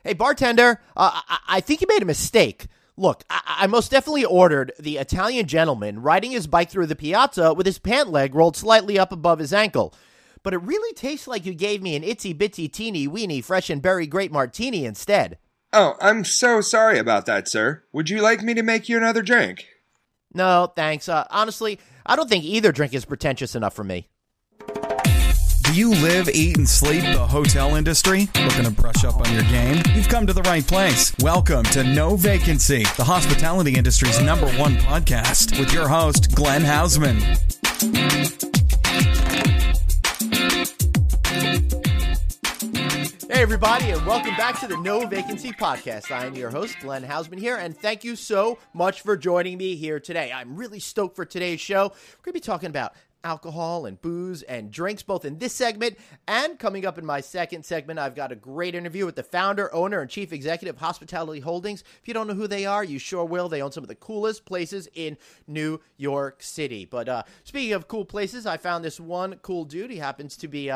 Hey, bartender, I think you made a mistake. Look, I most definitely ordered the Italian gentleman riding his bike through the piazza with his pant leg rolled slightly up above his ankle. But it really tastes like you gave me an itsy-bitsy teeny-weeny fresh and berry grape martini instead. Oh, I'm so sorry about that, sir. Would you like me to make you another drink? No, thanks. Honestly, I don't think either drink is pretentious enough for me. Do you live, eat, and sleep the hotel industry? Looking to brush up on your game? You've come to the right place. Welcome to No Vacancy, the hospitality industry's #1 podcast, with your host, Glenn Hausman. Hey, everybody, and welcome back to the No Vacancy podcast. I am your host, Glenn Hausman here, and thank you so much for joining me here today. I'm really stoked for today's show. We're going to be talking about alcohol and booze and drinks, both in this segment and coming up in my second segment. I've got a great interview with the founder, owner, and chief executive of Hospitality Holdings. If you don't know who they are, you sure will. They own some of the coolest places in New York City. But speaking of cool places, I found this one cool dude. He happens to be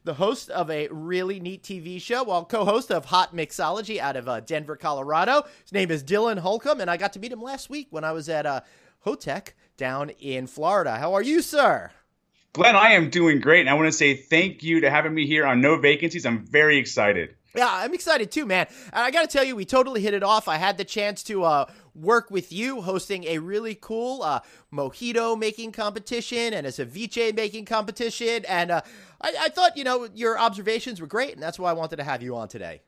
the host of a really neat TV show, co-host of HOTMIXOLOGY out of Denver, Colorado. His name is Dylan Holcomb, and I got to meet him last week when I was at HOTEC down in Florida. How are you, sir? Glenn, I am doing great, and I want to say thank you to having me here on No Vacancies. I'm very excited. Yeah, I'm excited too, man. And I got to tell you, we totally hit it off. I had the chance to work with you hosting a really cool mojito making competition and a ceviche making competition. And I thought, your observations were great, and that's why I wanted to have you on today.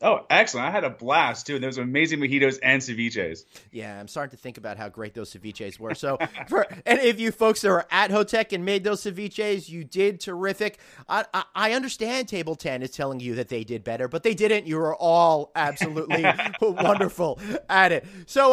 Oh, excellent. I had a blast, too. There was amazing mojitos and ceviches. Yeah, I'm starting to think about how great those ceviches were. So for any of you folks that were at HOTEC and made those ceviches, you did terrific. I understand Table 10 is telling you that they did better, but they didn't. You were all absolutely wonderful at it. So,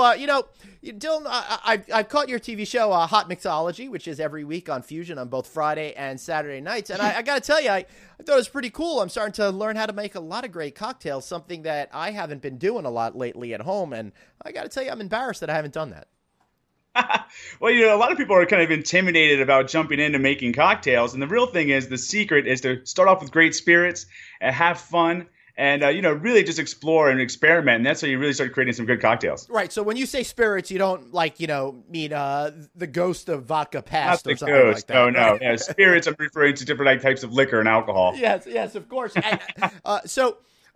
Dylan, I've caught your TV show, Hot Mixology, which is every week on Fusion on both Friday and Saturday nights. And I got to tell you, I thought it was pretty cool. I'm starting to learn how to make a lot of great cocktails, something that I haven't been doing a lot lately at home. And I got to tell you, I'm embarrassed that I haven't done that. Well, a lot of people are kind of intimidated about jumping into making cocktails. And the real thing is, the secret is to start off with great spirits and have fun. And, really just explore and experiment. And that's how you really start creating some good cocktails. Right. So when you say spirits, you don't mean the ghost of vodka past or something like that. No, no. Yeah, spirits, I'm referring to different types of liquor and alcohol. Yes, of course. And,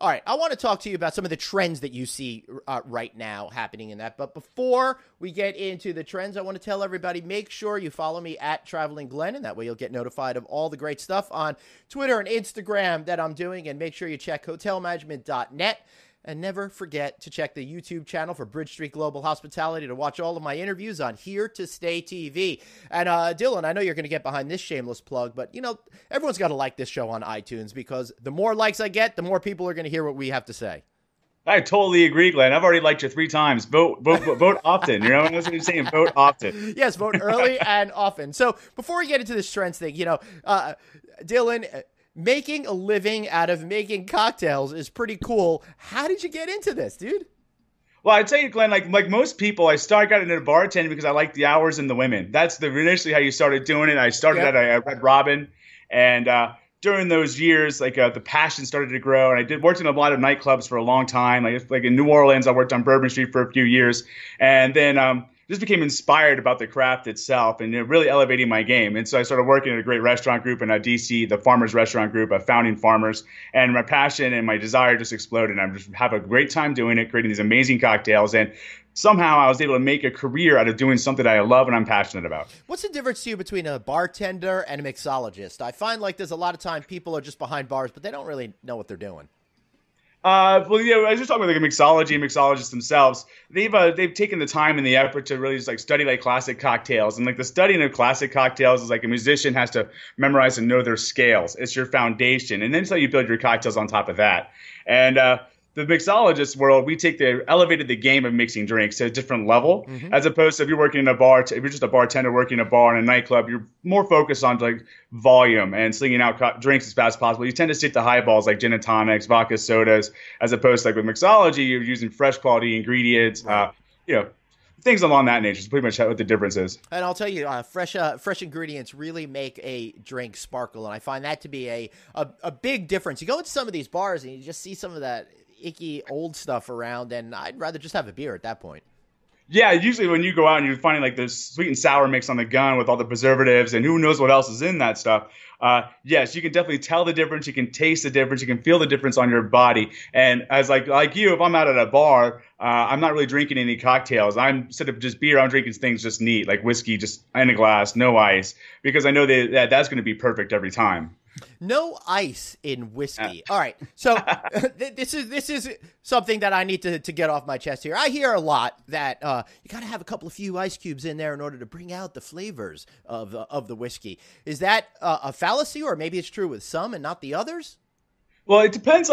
all right, I want to talk to you about some of the trends that you see right now happening in that. But before we get into the trends, I want to tell everybody, make sure you follow me at Traveling Glenn, and that way you'll get notified of all the great stuff on Twitter and Instagram that I'm doing. And make sure you check hotelmanagement.net. And never forget to check the YouTube channel for Bridge Street Global Hospitality to watch all of my interviews on Here to Stay TV. And Dylan, I know you're going to get behind this shameless plug, but, everyone's got to like this show on iTunes, because the more likes I get, the more people are going to hear what we have to say. I totally agree, Glenn. I've already liked you 3 times. Vote often. That's what you're saying. Vote often. Yes, vote early and often. So before we get into this trends thing, Dylan, making a living out of making cocktails is pretty cool. How did you get into this, dude? Well, I'd tell you, Glenn, like most people, I got into bartending because I liked the hours and the women. That's initially how you started doing it. I started at a Red Robin, and during those years, the passion started to grow. And I worked in a lot of nightclubs for a long time. Like in New Orleans, I worked on Bourbon Street for a few years, and then just became inspired about the craft itself and really elevating my game. And so I started working at a great restaurant group in DC, the Farmers Restaurant Group, Founding Farmers. And my passion and my desire just exploded. And I just have a great time doing it, creating these amazing cocktails. And somehow I was able to make a career out of doing something that I love and I'm passionate about. What's the difference to you between a bartender and a mixologist? I find there's a lot of time people are just behind bars, but they don't really know what they're doing. I was just talking about mixology and mixologists themselves. They've taken the time and the effort to really just study classic cocktails. And the studying of classic cocktails is a musician has to memorize and know their scales. It's your foundation. And then it's how you build your cocktails on top of that. And the mixologist world, we elevated the game of mixing drinks to a different level, as opposed to if you're working in a bar, if you're just a bartender working in a bar in a nightclub, you're more focused on volume and slinging out drinks as fast as possible. You tend to stick to highballs like gin and tonics, vodka sodas, as opposed to with mixology, you're using fresh quality ingredients, things along that nature. It's pretty much what the difference is. And I'll tell you, fresh ingredients really make a drink sparkle, and I find that to be a big difference. You go into some of these bars and you just see some of that icky old stuff around, and I'd rather just have a beer at that point. Yeah, usually when you go out and you're finding like this sweet and sour mix on the gun with all the preservatives and who knows what else is in that stuff. Yes, you can definitely tell the difference. You can taste the difference. You can feel the difference on your body. And as like you, if I'm out at a bar, I'm not really drinking any cocktails. Instead of just beer, I'm drinking things just neat, like whiskey, just in a glass, no ice, because I know that's going to be perfect every time. No ice in whiskey. All right. So this is something that I need to get off my chest here. I hear a lot that you got to have a few ice cubes in there in order to bring out the flavors of the whiskey. Is that a fallacy, or maybe it's true with some and not the others? Well, it depends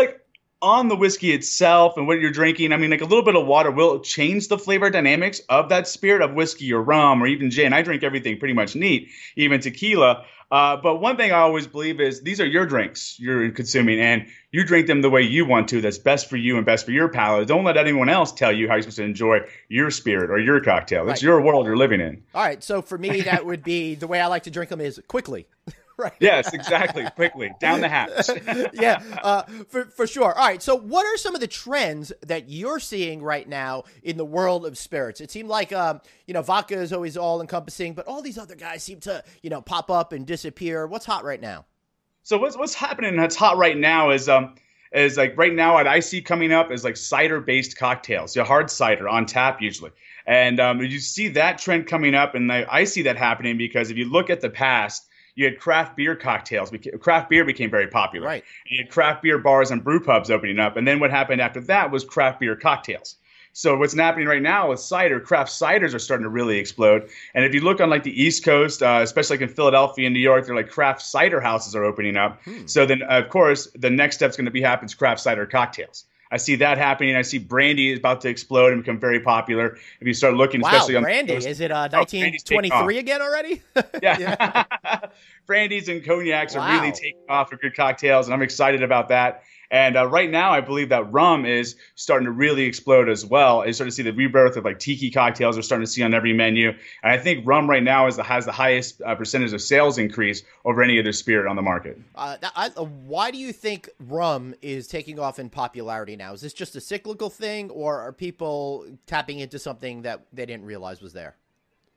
on the whiskey itself and what you're drinking. I mean, like a little bit of water will change the flavor dynamics of that spirit of whiskey or rum or even gin. I drink everything pretty much neat, even tequila. But one thing I always believe is these are your drinks you're consuming, and you drink them the way you want to. That's best for you and best for your palate. Don't let anyone else tell you how you're supposed to enjoy your spirit or your cocktail. It's your world you're living in. All right. So for me, that would be the way I like to drink them is quickly. Right. Yes, exactly. Quickly. Down the hatch. Yeah, for sure. All right. So what are some of the trends that you're seeing right now in the world of spirits? It seemed like, vodka is always all encompassing, but all these other guys seem to, pop up and disappear. What's hot right now? So what's happening that's hot right now is like right now what I see coming up is like cider-based cocktails, hard cider on tap usually. And you see that trend coming up, and I see that happening because if you look at the past, you had craft beer cocktails. Craft beer became very popular. Right. You had craft beer bars and brew pubs opening up. And then what happened after that was craft beer cocktails. So what's happening right now with cider, craft ciders are starting to really explode. And if you look on like the East Coast, especially like in Philadelphia and New York, they're like craft cider houses are opening up. So then, of course, the next step's going to happen is craft cider cocktails. I see that happening. I see brandy is about to explode and become very popular. If you start looking, especially on brandy, is it 1923 again already? Yeah. Brandies and cognacs are really taking off for good cocktails, and I'm excited about that. And right now, I believe that rum is starting to really explode as well. You start to see the rebirth of like tiki cocktails are starting to see on every menu. And I think rum right now has the highest percentage of sales increase over any other spirit on the market. Why do you think rum is taking off in popularity now? Is this just a cyclical thing, or are people tapping into something that they didn't realize was there?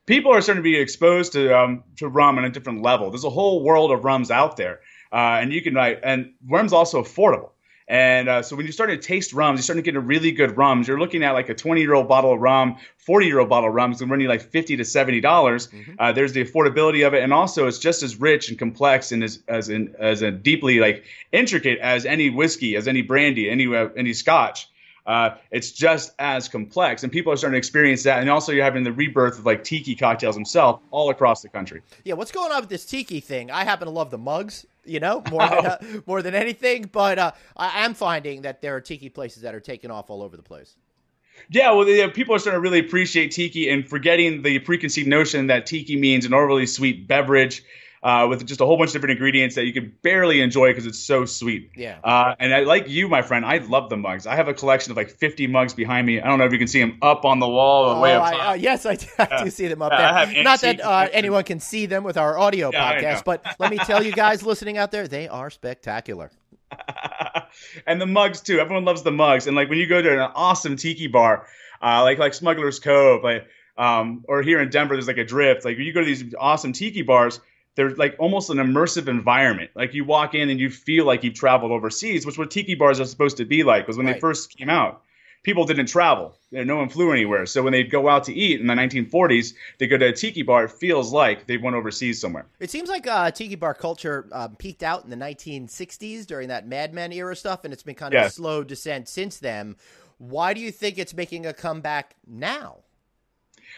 People are starting to be exposed to rum on a different level. There's a whole world of rums out there, and rum's also affordable. And so when you start to taste rums, you start to get a really good rums. You're looking at like a 20-year-old bottle of rum, 40-year-old bottle of rum. It's going to run you like $50 to $70. There's the affordability of it, and also it's just as rich and complex and as deeply like intricate as any whiskey, as any brandy, any scotch. It's just as complex, and people are starting to experience that. And also, you're having the rebirth of like tiki cocktails themselves all across the country. Yeah, what's going on with this tiki thing? I happen to love the mugs, more than anything. But I am finding that there are tiki places that are taking off all over the place. Yeah, well, people are starting to really appreciate tiki and forgetting the preconceived notion that tiki means an overly sweet beverage. With just a whole bunch of different ingredients that you can barely enjoy because it's so sweet. Yeah. And like you, my friend, I love the mugs. I have a collection of like 50 mugs behind me. I don't know if you can see them up on the wall. Way up top. Yes, I do see them up there. Not that anyone can see them with our audio podcast, but let me tell you guys listening out there, they are spectacular. And the mugs too. Everyone loves the mugs. And like when you go to an awesome tiki bar, like Smuggler's Cove, or here in Denver, there's like a Drift. Like when you go to these awesome tiki bars, they're like almost an immersive environment. Like you walk in and you feel like you've traveled overseas, which what tiki bars are supposed to be like. Because when they first came out, people didn't travel. No one flew anywhere. So when they go out to eat in the 1940s, they go to a tiki bar. It feels like they went overseas somewhere. It seems like tiki bar culture peaked out in the 1960s during that Mad Men era stuff, and it's been kind of a slow descent since then. Why do you think it's making a comeback now?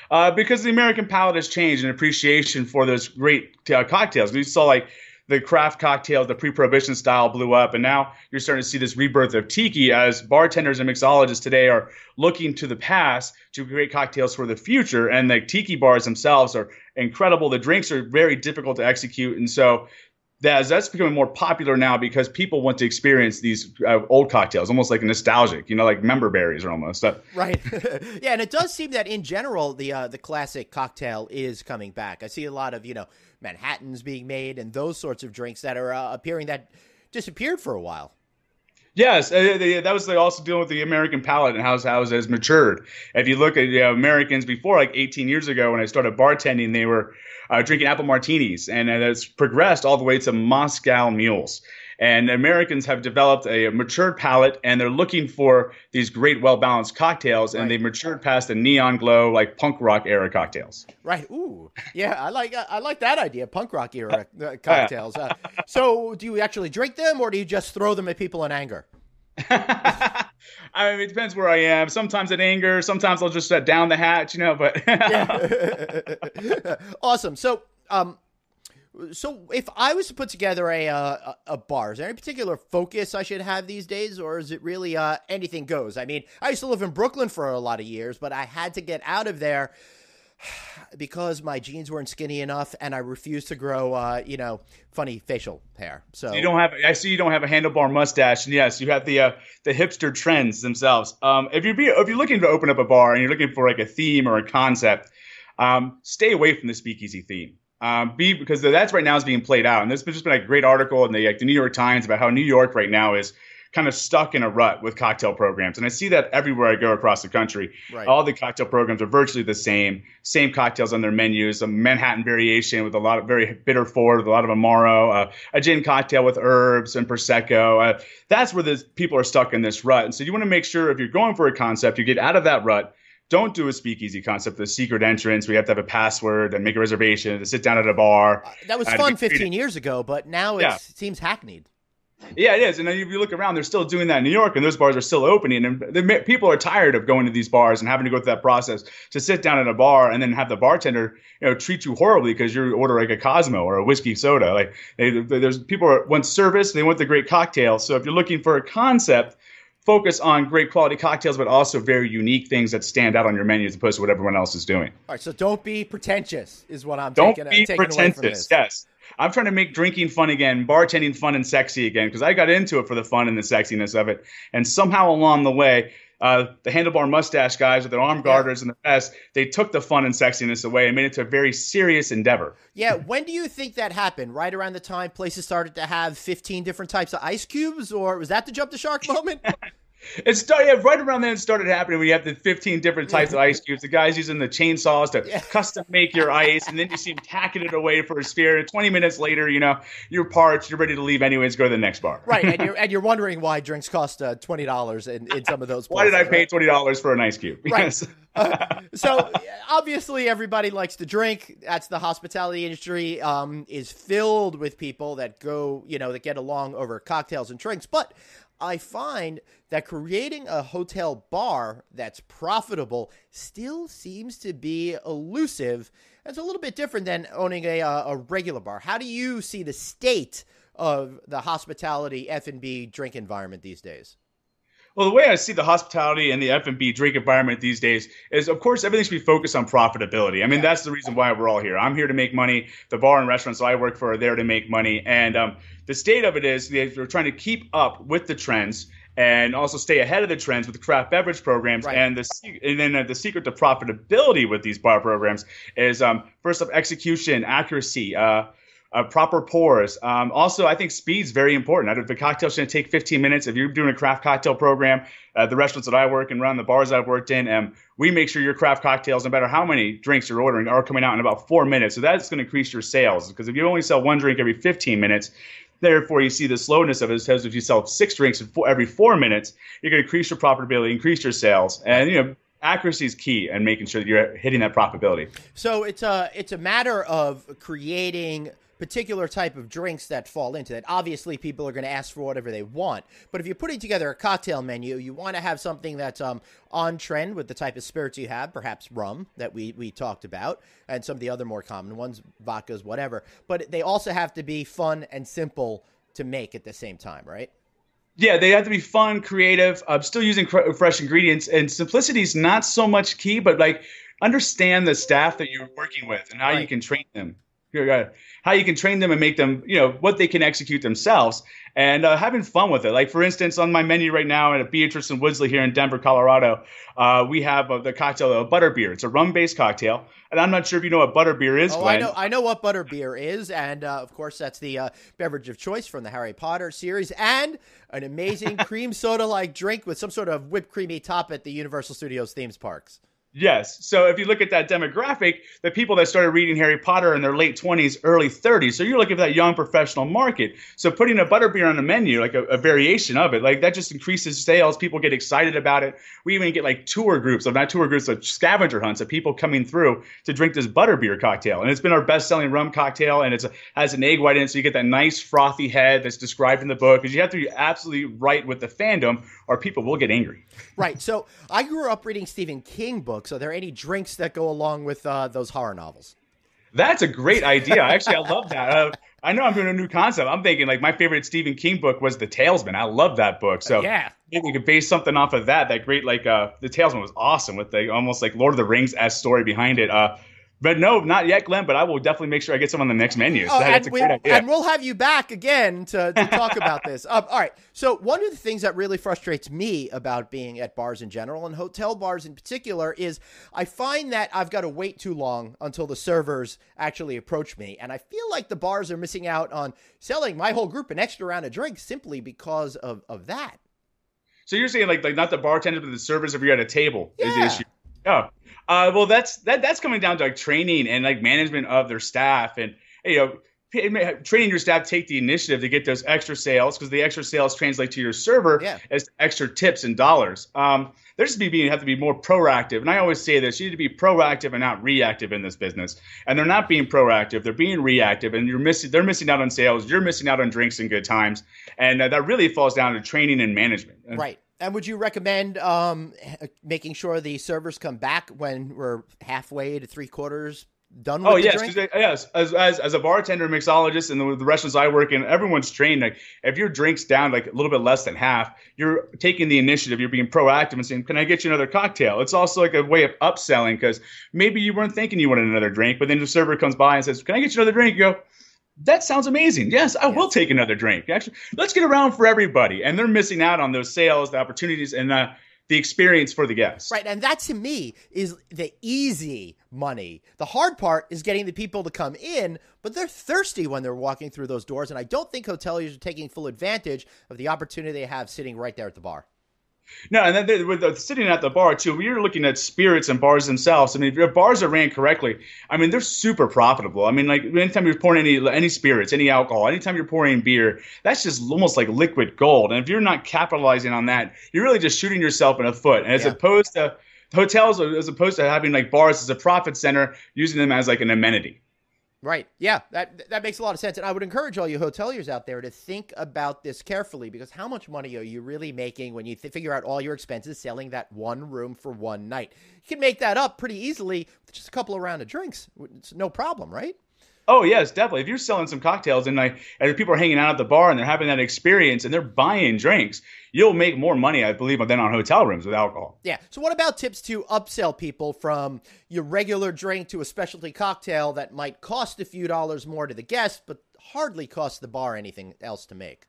Because the American palate has changed in appreciation for those great cocktails. We saw like the craft cocktails, the pre-prohibition style blew up, and now you're starting to see this rebirth of tiki as bartenders and mixologists today are looking to the past to create cocktails for the future. And the tiki bars themselves are incredible. The drinks are very difficult to execute, and so that's becoming more popular now because people want to experience these old cocktails, almost like nostalgic, like member berries or almost. Right. Yeah, and it does seem that in general, the classic cocktail is coming back. I see a lot of, Manhattans being made and those sorts of drinks that are appearing that disappeared for a while. Yes, that was also dealing with the American palate and how it has matured. If you look at Americans before, like 18 years ago when I started bartending, they were drinking apple martinis, and it's progressed all the way to Moscow mules. And Americans have developed a matured palate, and they're looking for these great, well-balanced cocktails, and they've matured past the neon glow, like punk rock era cocktails. Right. Ooh. Yeah, I like that idea, punk rock era cocktails. So do you actually drink them, or do you just throw them at people in anger? I mean, it depends where I am. Sometimes in anger, sometimes I'll just down the hatch, but. Awesome. So if I was to put together a bar, is there any particular focus I should have these days, or is it really anything goes? I mean, I used to live in Brooklyn for a lot of years, but I had to get out of there because my jeans weren't skinny enough, and I refused to grow, funny facial hair. So I see you don't have a handlebar mustache, and yes, you have the hipster trends themselves. If you're looking to open up a bar and you're looking for like a theme or a concept, stay away from the speakeasy theme. Because that's right now is being played out, and there's just been a great article in the New York Times about how New York right now is kind of stuck in a rut with cocktail programs, and I see that everywhere I go across the country. Right. All the cocktail programs are virtually the same cocktails on their menus, a Manhattan variation with a lot of very bitter forward, with a lot of Amaro, a gin cocktail with herbs and Prosecco. That's where the people are stuck in this rut, and so you want to make sure if you're going for a concept, you get out of that rut. Don't do a speakeasy concept, the secret entrance where you have to have a password and make a reservation to sit down at a bar. That was fun 15 years ago, but now it seems hackneyed. Yeah, it is. And then if you look around, they're still doing that in New York, and those bars are still opening. And people are tired of going to these bars and having to go through that process to sit down at a bar and then have the bartender, treat you horribly because you order like a Cosmo or a whiskey soda. Like there's people who want service, they want the great cocktail. So if you're looking for a concept, focus on great quality cocktails, but also very unique things that stand out on your menu as opposed to what everyone else is doing. All right, so don't be pretentious is what I'm taking away from this. Yes. I'm trying to make drinking fun again, bartending fun and sexy again, because I got into it for the fun and the sexiness of it. And somehow along the way, the handlebar mustache guys with their arm garters and the vest, they took the fun and sexiness away and made it to a very serious endeavor. Yeah, when do you think that happened? Right around the time places started to have 15 different types of ice cubes, or was that the jump the shark moment? It started right around then. It started happening when you have the 15 different types of ice cubes. The guys using the chainsaws to custom make your ice, and then you see them tacking it away for a sphere. 20 minutes later, you're parched. You're ready to leave anyways. Go to the next bar. Right, and you're wondering why drinks cost $20 in some of those places. Why did I pay $20 for an ice cube? Right. Yes. So obviously everybody likes to drink. That's the hospitality industry is filled with people that go, that get along over cocktails and drinks, but I find that creating a hotel bar that's profitable still seems to be elusive. It's a little bit different than owning a regular bar. How do you see the state of the hospitality F&B drink environment these days? Well, the way I see the hospitality and the F&B drink environment these days is, of course, everything should be focused on profitability. I mean, that's the reason why we're all here. I'm here to make money. The bar and restaurants I work for are there to make money. And the state of it is they're trying to keep up with the trends and also stay ahead of the trends with the craft beverage programs. Right. And then the secret to profitability with these bar programs is, first off, execution, accuracy, proper pours. Also, I think speed's very important. The cocktail shouldn't take 15 minutes. If you're doing a craft cocktail program, the restaurants that I work in, around the bars I've worked in, we make sure your craft cocktails, no matter how many drinks you're ordering, are coming out in about 4 minutes. So that's going to increase your sales, because if you only sell one drink every 15 minutes, therefore you see the slowness of it. Because if you sell 6 drinks every 4 minutes, you're going to increase your profitability, increase your sales, and accuracy is key and making sure that you're hitting that profitability. So it's a matter of creating particular type of drinks that fall into that. Obviously, people are going to ask for whatever they want. But if you're putting together a cocktail menu, you want to have something that's on trend with the type of spirits you have, perhaps rum that we talked about, and some of the other more common ones, vodkas, whatever. But they also have to be fun and simple to make at the same time, right? Yeah, they have to be fun, creative, still using fresh ingredients. And simplicity is not so much key, but understand the staff that you're working with and how you can train them. how you can train them and make them, what they can execute themselves, and having fun with it. Like, for instance, on my menu right now at Beatrice and Woodsley here in Denver, Colorado, we have the cocktail Butterbeer. It's a rum-based cocktail, and I'm not sure if you know what Butterbeer is, Glenn. I know what Butterbeer is, and of course that's the beverage of choice from the Harry Potter series, and an amazing cream soda-like drink with some sort of whipped creamy top at the Universal Studios themes parks. Yes. So if you look at that demographic, the people that started reading Harry Potter in their late 20s, early 30s, so you're looking for that young professional market. So putting a Butterbeer on the menu, like a variation of it, like that just increases sales. People get excited about it. We even get like scavenger hunts of people coming through to drink this Butterbeer cocktail. And it's been our best-selling rum cocktail, and has an egg white in it, so you get that nice frothy head that's described in the book, because you have to be absolutely right with the fandom or people will get angry. Right. So I grew up reading Stephen King books. Are there any drinks that go along with those horror novels? That's a great idea. Actually, I love that. I know I'm doing a new concept. I'm thinking like my favorite Stephen King book was The Talesman. I love that book. So yeah, maybe we could base something off of that. That great, like The Talesman was awesome with the almost like Lord of the Rings-esque story behind it. But no, not yet, Glenn, but I will definitely make sure I get some on the next menu. So that's a great idea. And we'll have you back again to talk about this. All right. So one of the things that really frustrates me about being at bars in general, and hotel bars in particular, is I find that I've got to wait too long until the servers actually approach me. And I feel like the bars are missing out on selling my whole group an extra round of drinks simply because of that. So you're saying like not the bartenders, but the servers if you're at a table is the Yeah. issue. Oh. Well, that's coming down to like training and like management of their staff, and training your staff, take the initiative to get those extra sales, because the extra sales translate to your server as extra tips and dollars. Have to be more proactive, and I always say this: you need to be proactive and not reactive in this business. And they're not being proactive; they're being reactive, and they're missing out on sales. You're missing out on drinks and good times, and that really falls down to training and management. Right. And would you recommend making sure the servers come back when we're halfway to 3/4 done with the drink? Yes. As a bartender, mixologist, and the restaurants I work in, everyone's trained. Like, if your drink's down like a little bit less than half, you're taking the initiative. You're being proactive and saying, "Can I get you another cocktail?" It's also like a way of upselling, because maybe you weren't thinking you wanted another drink, but then the server comes by and says, "Can I get you another drink?" You go, "That sounds amazing. Yes, I will take another drink. Actually, let's get around for everybody." And they're missing out on those sales, the opportunities, and the experience for the guests. Right. And that to me is the easy money. The hard part is getting the people to come in, but they're thirsty when they're walking through those doors. And I don't think hoteliers are taking full advantage of the opportunity they have sitting right there at the bar. No, and then with sitting at the bar too, we are looking at spirits and bars themselves. I mean, if your bars are ran correctly, I mean, they're super profitable. I mean, like anytime you're pouring any spirits, any alcohol, anytime you're pouring beer, that's just almost like liquid gold. And if you're not capitalizing on that, you're really just shooting yourself in the foot. And as opposed to hotels, as opposed to having like bars as a profit center, using them as like an amenity. Right. Yeah, that makes a lot of sense. And I would encourage all you hoteliers out there to think about this carefully, because how much money are you really making when you figure out all your expenses selling that one room for one night? You can make that up pretty easily with just a couple of rounds of drinks. It's no problem, right? Oh, yes, definitely. If you're selling some cocktails and people are hanging out at the bar and they're having that experience and they're buying drinks, you'll make more money, I believe, than on hotel rooms with alcohol. Yeah. So what about tips to upsell people from your regular drink to a specialty cocktail that might cost a few dollars more to the guest, but hardly cost the bar anything else to make?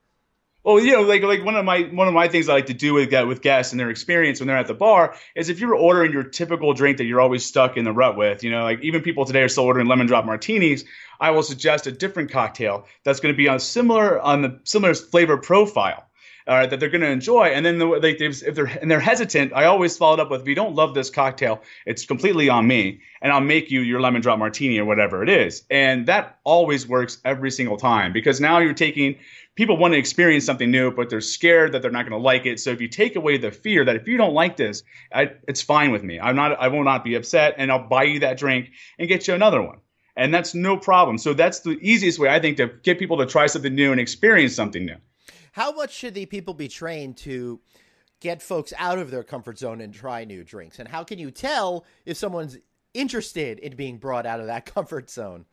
Well, like one of my things I like to do with guests and their experience when they're at the bar is, if you're ordering your typical drink that you're always stuck in the rut with, like even people today are still ordering lemon drop martinis, I will suggest a different cocktail that's going to be on the similar flavor profile. That they're going to enjoy. And then if they're hesitant, I always follow it up with, if you don't love this cocktail, it's completely on me, and I'll make you your lemon drop martini or whatever it is. And that always works every single time, because now you're taking people want to experience something new, but they're scared that they're not going to like it. So if you take away the fear that if you don't like this, it's fine with me. I will not be upset, and I'll buy you that drink and get you another one. And that's no problem. So that's the easiest way, I think, to get people to try something new and experience something new. How much should the people be trained to get folks out of their comfort zone and try new drinks? And how can you tell if someone's interested in being brought out of that comfort zone?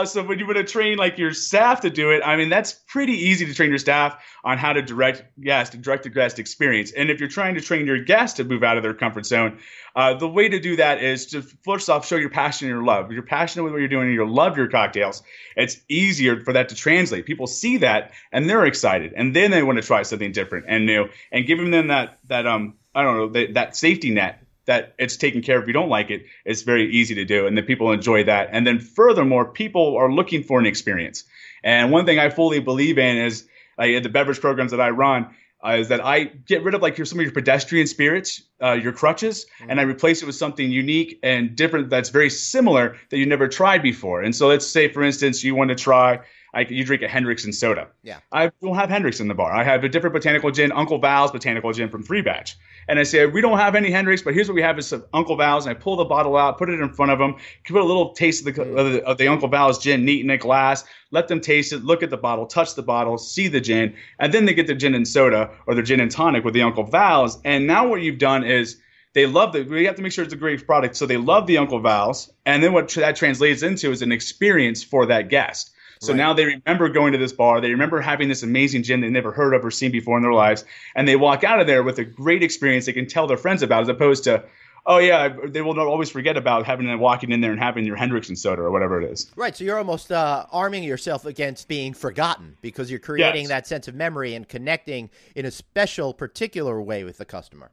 So when you want to train like your staff to do it, I mean, that's pretty easy to train your staff on how to direct the guest experience. And if you're trying to train your guests to move out of their comfort zone, the way to do that is to first off show your passion and your love. If you're passionate with what you're doing and you love your cocktails, it's easier for that to translate. People see that and they're excited, and then they want to try something different and new, and giving them that safety net that it's taken care of. If you don't like it, it's very easy to do. And then people enjoy that. And then furthermore, people are looking for an experience. And one thing I fully believe in is the beverage programs that I run is that I get rid of some of your pedestrian spirits, your crutches, and I replace it with something unique and different that's very similar that you never tried before. And so let's say, for instance, you want to try you drink a Hendrick's and soda. Yeah. I don't have Hendrick's in the bar. I have a different botanical gin, Uncle Val's botanical gin from Free Batch. And I say, we don't have any Hendrick's, but here's what we have is some Uncle Val's. And I pull the bottle out, put it in front of them, put a little taste of the Uncle Val's gin neat in a glass, let them taste it, look at the bottle, touch the bottle, see the gin, and then they get the gin and soda or the gin and tonic with the Uncle Val's. And now what you've done is they love we have to make sure it's a great product. So they love the Uncle Val's. And then what that translates into is an experience for that guest. So now they remember going to this bar. They remember having this amazing gin they never heard of or seen before in their lives. And they walk out of there with a great experience they can tell their friends about, as opposed to, oh, yeah, they will always forget about walking in there and having your Hendrick's and soda or whatever it is. Right. So you're almost arming yourself against being forgotten, because you're creating that sense of memory and connecting in a special, particular way with the customer.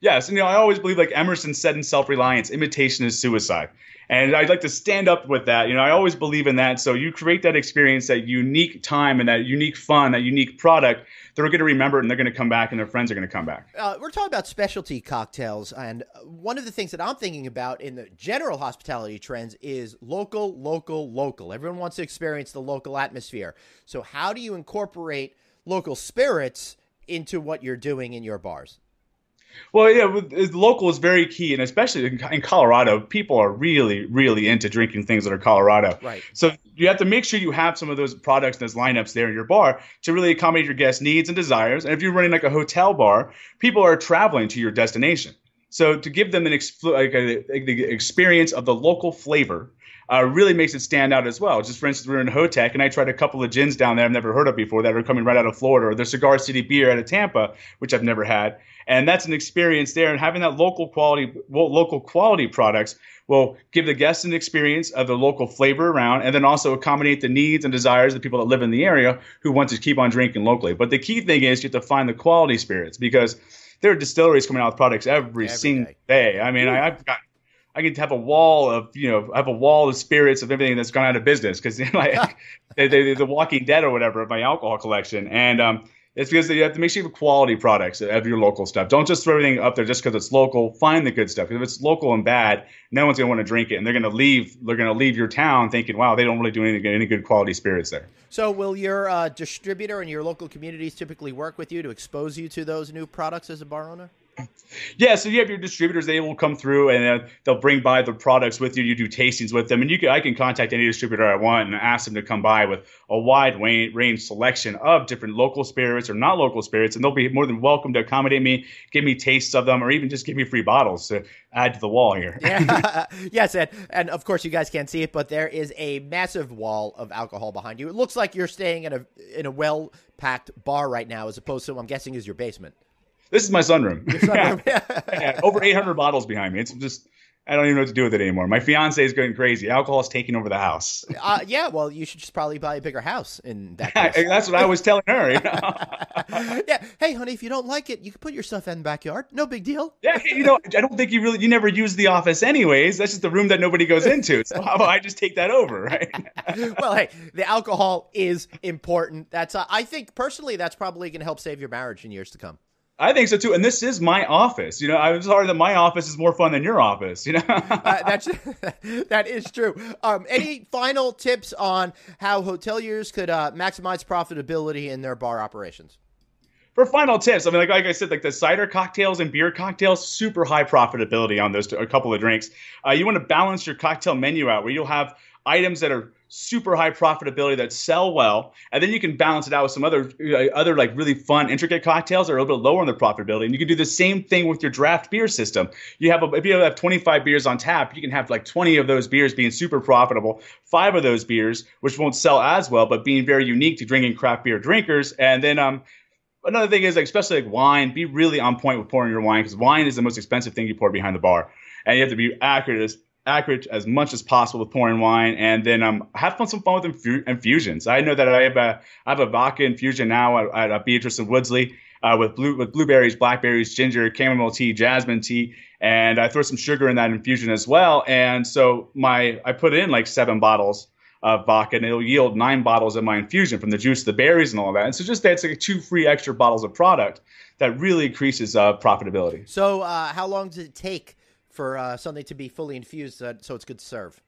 Yes. And I always believe, like Emerson said in Self-Reliance, imitation is suicide. And I'd like to stand up with that. I always believe in that. So you create that experience, that unique time and that unique fun, that unique product. They're going to remember it, and they're going to come back, and their friends are going to come back. We're talking about specialty cocktails. And one of the things that I'm thinking about in the general hospitality trends is local, local, local. Everyone wants to experience the local atmosphere. So how do you incorporate local spirits into what you're doing in your bars? Well, yeah, local is very key, and especially in Colorado, people are really, really into drinking things that are Colorado. Right. So you have to make sure you have some of those products, those lineups there in your bar to really accommodate your guests' needs and desires. And if you're running like a hotel bar, people are traveling to your destination. So to give them the experience of the local flavor really makes it stand out as well. Just for instance, we're in Hotec, and I tried a couple of gins down there I've never heard of before that are coming right out of Florida, or the Cigar City beer out of Tampa, which I've never had. And that's an experience there. And having that local quality products will give the guests an experience of the local flavor around, and then also accommodate the needs and desires of the people that live in the area who want to keep on drinking locally. But the key thing is you have to find the quality spirits, because there are distilleries coming out with products every single day. I mean, I could have a wall of spirits of everything that's gone out of business, because the Walking Dead or whatever of my alcohol collection. And it's because you have to make sure you have quality products of your local stuff. Don't just throw everything up there just because it's local. Find the good stuff. If it's local and bad, no one's going to want to drink it, and they're going to leave. They're going to leave your town thinking, "Wow, they don't really do any good quality spirits there." So, will your distributor and your local communities typically work with you to expose you to those new products as a bar owner? Yeah, so you have your distributors. They will come through, and they'll bring by the products with you. You do tastings with them, and I can contact any distributor I want and ask them to come by with a wide range selection of different local spirits or not local spirits, and they'll be more than welcome to accommodate me, give me tastes of them, or even just give me free bottles to add to the wall here. Yeah. Yes, and of course you guys can't see it, but there is a massive wall of alcohol behind you. It looks like you're staying in a well-packed bar right now, as opposed to, I'm guessing, is your basement. This is my sunroom. Your sunroom. Yeah, over 800 bottles behind me. It's just, I don't even know what to do with it anymore. My fiance is going crazy. Alcohol is taking over the house. Yeah, well, you should just probably buy a bigger house in that case. That's what I was telling her. Yeah. Hey, honey, if you don't like it, you can put your stuff in the backyard. No big deal. Yeah, I don't think you never use the office anyways. That's just the room that nobody goes into. So how about I just take that over, right? Well, hey, the alcohol is important. That's I think personally that's probably going to help save your marriage in years to come. I think so too, and this is my office. I'm sorry that my office is more fun than your office. That is true. Any final tips on how hoteliers could maximize profitability in their bar operations? For final tips, I mean, like I said, like the cider cocktails and beer cocktails, super high profitability on those a couple of drinks. You want to balance your cocktail menu out, where you'll have items that are super high profitability that sell well, and then you can balance it out with some other like really fun, intricate cocktails that are a little bit lower in their profitability. And you can do the same thing with your draft beer system. If you have 25 beers on tap, you can have like 20 of those beers being super profitable, 5 of those beers which won't sell as well, but being very unique to drinking craft beer drinkers. And then another thing is, like, especially like wine, be really on point with pouring your wine, because wine is the most expensive thing you pour behind the bar, and you have to be accurate as much as possible with pouring wine. And then have some fun with infusions. I know that I have a vodka infusion now at Beatrice and Woodsley with blueberries, blackberries, ginger, chamomile tea, jasmine tea, and I throw some sugar in that infusion as well. And so I put in like 7 bottles of vodka, and it'll yield 9 bottles of my infusion from the juice of the berries and all that. And so just that's like 2 free extra bottles of product that really increases profitability. So how long does it take for something to be fully infused so it's good to serve?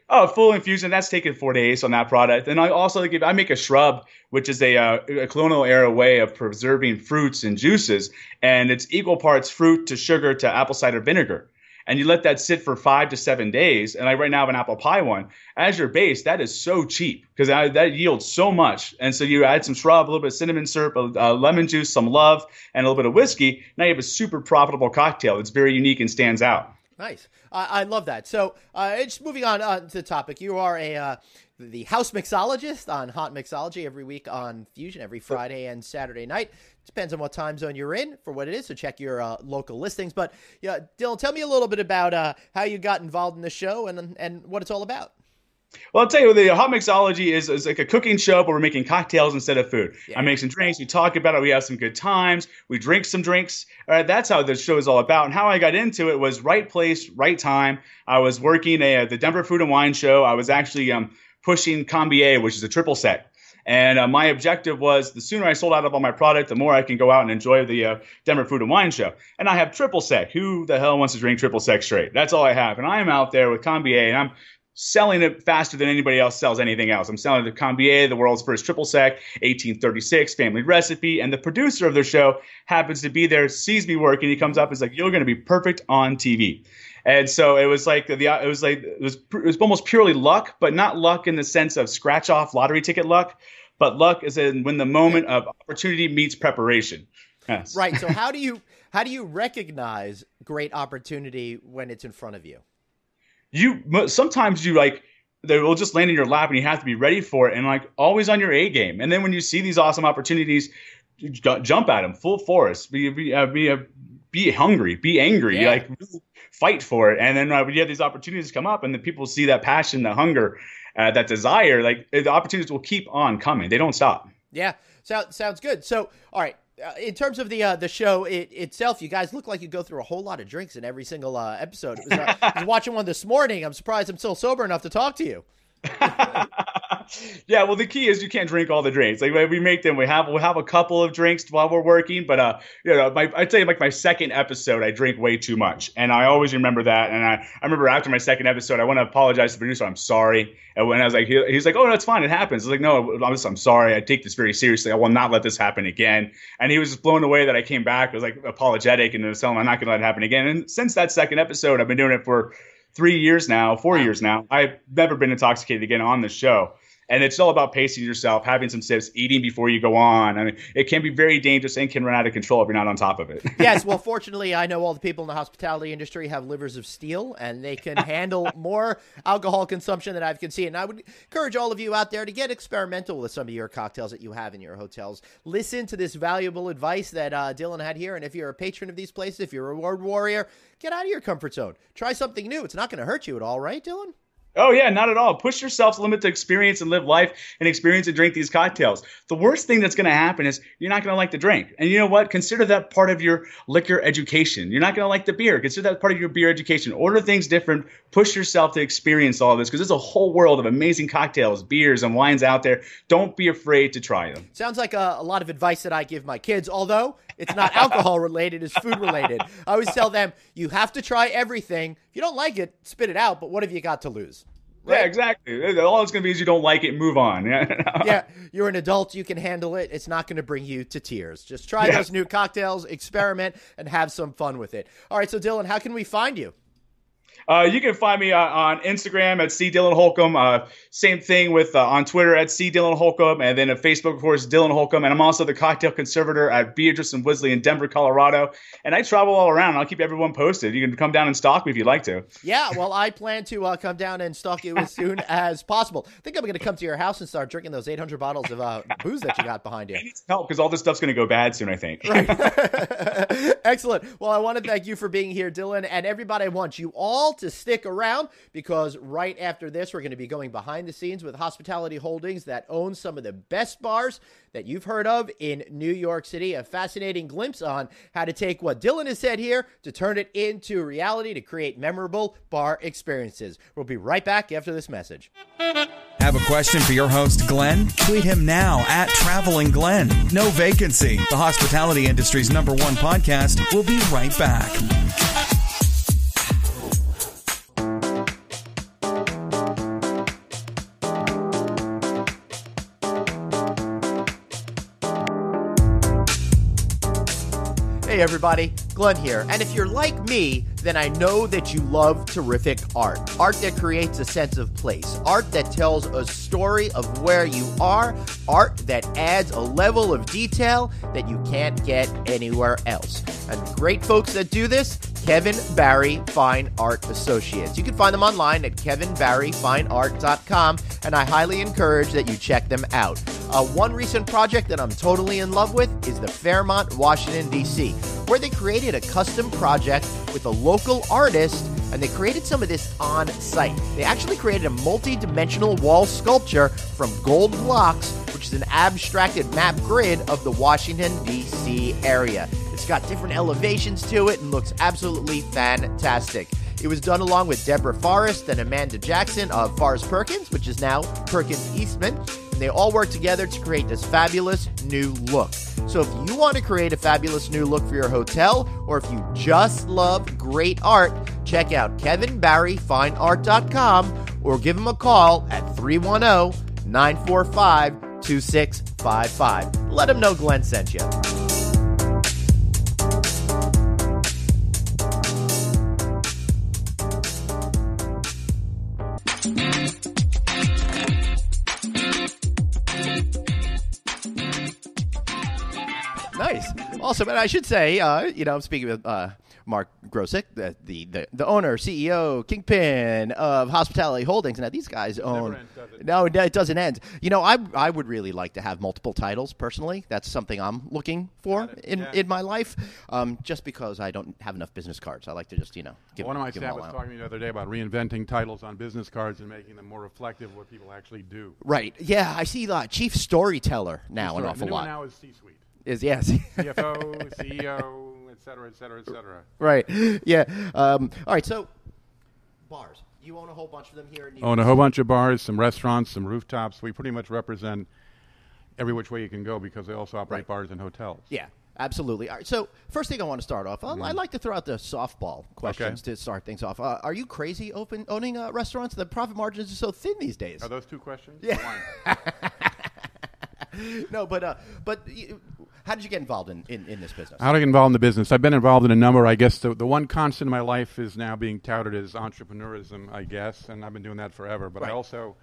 Oh, full infusion, that's taken 4 days on that product. And I also I make a shrub, which is a colonial era way of preserving fruits and juices. And it's equal parts fruit to sugar to apple cider vinegar. And you let that sit for 5 to 7 days. And I right now have an apple pie one. As your base, that is so cheap because that yields so much. And so you add some shrub, a little bit of cinnamon syrup, lemon juice, some love, and a little bit of whiskey. Now you have a super profitable cocktail that's very unique and stands out. Nice. I love that. So just moving on to the topic, you are the house mixologist on Hot Mixology every week on Fusion, every Friday and Saturday night. Depends on what time zone you're in for what it is, so check your local listings. But yeah, Dylan, tell me a little bit about how you got involved in the show and what it's all about. Well, I'll tell you, the Hot Mixology is like a cooking show, but we're making cocktails instead of food. Yeah. I make some drinks, we talk about it, we have some good times, we drink some drinks. That's how the show is all about. And how I got into it was right place, right time. I was working the Denver Food and Wine Show. I was actually pushing Combier, which is a triple sec. And my objective was the sooner I sold out of all my product, the more I can go out and enjoy the Denver Food and Wine Show. And I have triple sec. Who the hell wants to drink triple sec straight? That's all I have. And I am out there with Combier, and I'm selling it faster than anybody else sells anything else. I'm selling the Combier, the world's first triple sec, 1836 family recipe. And the producer of the show happens to be there, sees me working. He comes up and is like, "You're going to be perfect on TV." And so it was like it was almost purely luck, but not luck in the sense of scratch off lottery ticket luck, but luck is in when the moment of opportunity meets preparation. Yes. Right. So how do you recognize great opportunity when it's in front of you? Sometimes they will just land in your lap and you have to be ready for it and like always on your A game. And then when you see these awesome opportunities, you jump at them full force. Be hungry, be angry, yeah. Fight for it. And then when you have these opportunities come up and the people see that passion, that hunger, that desire, the opportunities will keep on coming. They don't stop. Yeah. Sounds good. So, all right. In terms of the show itself, you guys look like you go through a whole lot of drinks in every single episode. I was watching one this morning. I'm surprised I'm still sober enough to talk to you. Yeah, well, the key is you can't drink all the drinks. Like we make them, we'll have a couple of drinks while we're working. But I'd say like my second episode, I drink way too much, and I always remember that. And I remember after my second episode, I want to apologize to the producer. I'm sorry. And when I was like, he's like, "Oh, that's fine. It happens." I was like, "No, I'm sorry. I take this very seriously. I will not let this happen again." And he was just blown away that I came back. I was like apologetic and was telling him I'm not going to let it happen again. And since that second episode, I've been doing it for 4 years now. I've never been intoxicated again on the show. And it's all about pacing yourself, having some sips, eating before you go on. I mean, it can be very dangerous and can run out of control if you're not on top of it. Yes, well, fortunately, I know all the people in the hospitality industry have livers of steel, and they can handle more alcohol consumption than I can see. And I would encourage all of you out there to get experimental with some of your cocktails that you have in your hotels. Listen to this valuable advice that Dylan had here. And if you're a patron of these places, if you're a reward warrior, get out of your comfort zone. Try something new. It's not going to hurt you at all, right, Dylan? Oh, yeah, not at all. Push yourself to limit to experience and live life and experience and drink these cocktails. The worst thing that's going to happen is you're not going to like the drink. And you know what? Consider that part of your liquor education. You're not going to like the beer. Consider that part of your beer education. Order things different. Push yourself to experience all of this because there's a whole world of amazing cocktails, beers, and wines out there. Don't be afraid to try them. Sounds like a lot of advice that I give my kids, although it's not alcohol related, it's food related. I always tell them, you have to try everything. If you don't like it, spit it out, but what have you got to lose? Right? Yeah, exactly. All it's going to be is you don't like it, move on. Yeah, you're an adult, you can handle it. It's not going to bring you to tears. Just try those new cocktails, experiment, and have some fun with it. All right, so Dylan, how can we find you? You can find me on Instagram at Dylan Holcomb. Same thing with on Twitter at Dylan Holcomb, and then at Facebook, of course, Dylan Holcomb. And I'm also the cocktail conservator at Beatrice and Wisley in Denver, Colorado. And I travel all around. I'll keep everyone posted. You can come down and stalk me if you'd like to. Yeah, well, I plan to come down and stalk you as soon as possible. I think I'm going to come to your house and start drinking those 800 bottles of booze that you got behind you. I need some help because all this stuff's going to go bad soon, I think. Right. Excellent. Well, I want to thank you for being here, Dylan. And everybody, I want you all to stick around because right after this, we're going to be going behind the scenes with Hospitality Holdings that owns some of the best bars that you've heard of in New York City. A fascinating glimpse on how to take what Dylan has said here to turn it into reality to create memorable bar experiences. We'll be right back after this message. Have a question for your host, Glenn? Tweet him now at Traveling Glenn. No Vacancy, the hospitality industry's #1 podcast. We'll be right back. Hey everybody, Glenn here. And if you're like me, then I know that you love terrific art. Art that creates a sense of place. Art that tells a story of where you are. Art that adds a level of detail that you can't get anywhere else. And great folks that do this, Kevin Barry Fine Art Associates. You can find them online at kevinbarryfineart.com, and I highly encourage that you check them out. One recent project that I'm totally in love with is the Fairmont, Washington, D.C., where they created a custom project with a local artist, and they created some of this on site. They actually created a multi-dimensional wall sculpture from gold blocks, which is an abstracted map grid of the Washington, D.C. area. It's got different elevations to it and looks absolutely fantastic. It was done along with Deborah Forrest and Amanda Jackson of Forrest Perkins, which is now Perkins Eastman. And they all work together to create this fabulous new look. So if you want to create a fabulous new look for your hotel, or if you just love great art, check out kevinbarryfineart.com or give him a call at 310-945-2655. Let him know Glenn sent you. Nice. Awesome. And I should say, I'm speaking with Mark Grossich, the owner, CEO, kingpin of Hospitality Holdings. Now, these guys own... Never ends, does it? No, it doesn't end. You know, I would really like to have multiple titles, personally. That's something I'm looking for in my life, just because I don't have enough business cards. I like to just, give One of my give staff them all was out. talking to me the other day about reinventing titles on business cards and making them more reflective of what people actually do. Right. Yeah, I see Chief Storyteller now an The awful new one lot. now is C-suite. Yes. CFO, CEO, et cetera, et cetera, et cetera. Right. Yeah. All right. So, bars. You own a whole bunch of them here in New York. Own a whole bunch of bars, some restaurants, some rooftops. We pretty much represent every which way you can go because they also operate bars and hotels. Yeah. Absolutely. All right. So, first thing I want to start off, I'd like to throw out the softball questions to start things off. Are you crazy owning restaurants? The profit margins are so thin these days. Are those two questions? Yeah. One. No, but how did you get involved in this business? How to get involved in the business? I've been involved in a number. I guess the one constant in my life is now being touted as entrepreneurism, I guess, and I've been doing that forever. But I also,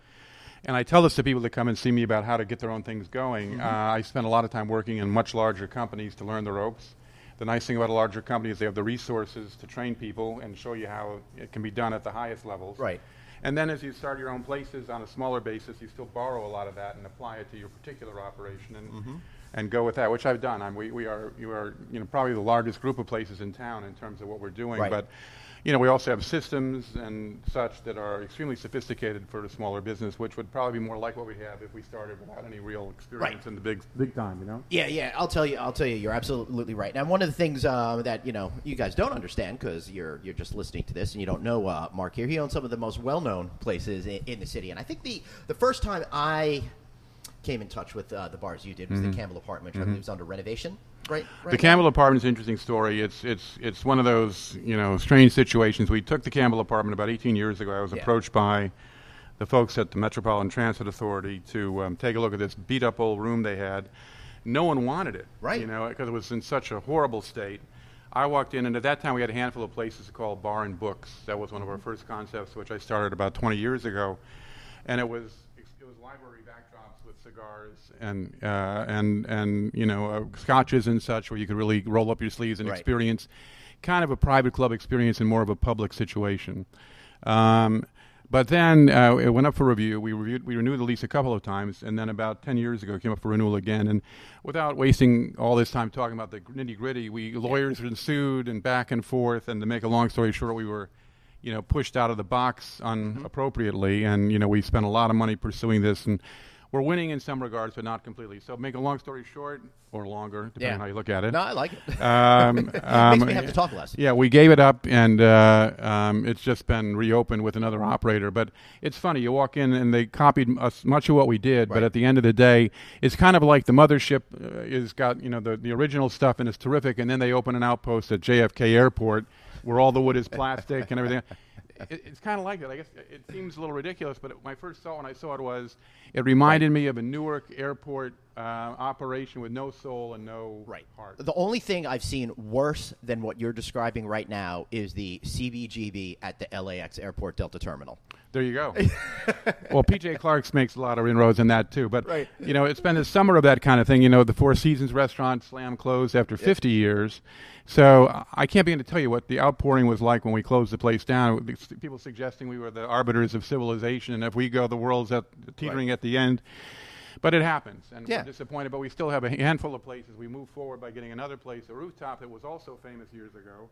and I tell this to people that come and see me about how to get their own things going. I spend a lot of time working in much larger companies to learn the ropes. The nice thing about a larger company is they have the resources to train people and show you how it can be done at the highest levels. Right. And then as you start your own places on a smaller basis, you still borrow a lot of that and apply it to your particular operation and go with that, which I've done. You are probably the largest group of places in town in terms of what we're doing. Right. But we also have systems and such that are extremely sophisticated for a smaller business, which would probably be more like what we have if we started without any real experience in the big time. Yeah. I'll tell you, you're absolutely right. Now, one of the things that you guys don't understand because you're just listening to this and you don't know Mark here. He owns some of the most well-known places in the city, and I think the first time I came in touch with the bars you did was the Campbell Apartment, which I believe was under renovation. Right. The Campbell Apartment is an interesting story. It's one of those strange situations. We took the Campbell Apartment about 18 years ago. I was approached by the folks at the Metropolitan Transit Authority to take a look at this beat up old room they had. No one wanted it, right? Because it was in such a horrible state. I walked in, and at that time we had a handful of places called Bar and Books. That was one of our first concepts, which I started about 20 years ago, and it was library backdrops with cigars and scotches and such, where you could really roll up your sleeves and experience kind of a private club experience in more of a public situation. But then it went up for review. We renewed the lease a couple of times, and then about 10 years ago it came up for renewal again. And without wasting all this time talking about the nitty-gritty, lawyers ensued and back and forth, and to make a long story short, we were pushed out of the box inappropriately, and we spent a lot of money pursuing this, and we're winning in some regards, but not completely. So make a long story short, or longer, depending on how you look at it. No, I like it. Makes me have to talk less. Yeah, we gave it up, and it's just been reopened with another operator. But it's funny, you walk in, and they copied much of what we did, but at the end of the day, it's kind of like the mothership is got the original stuff, and it's terrific, and then they open an outpost at JFK Airport, where all the wood is plastic and everything. It's kind of like that. I guess it seems a little ridiculous, but my first thought when I saw it was it reminded me of a Newark airport operation with no soul and no heart. The only thing I've seen worse than what you're describing right now is the CBGB at the LAX Airport Delta Terminal. There you go. Well, PJ Clark's makes a lot of inroads in that too. But it's been the summer of that kind of thing. The Four Seasons restaurant slammed closed after 50 years. So I can't begin to tell you what the outpouring was like when we closed the place down. People suggesting we were the arbiters of civilization, and if we go, the world's teetering at the end. But it happens, and we're disappointed. But we still have a handful of places. We moved forward by getting another place, a Rooftop that was also famous years ago,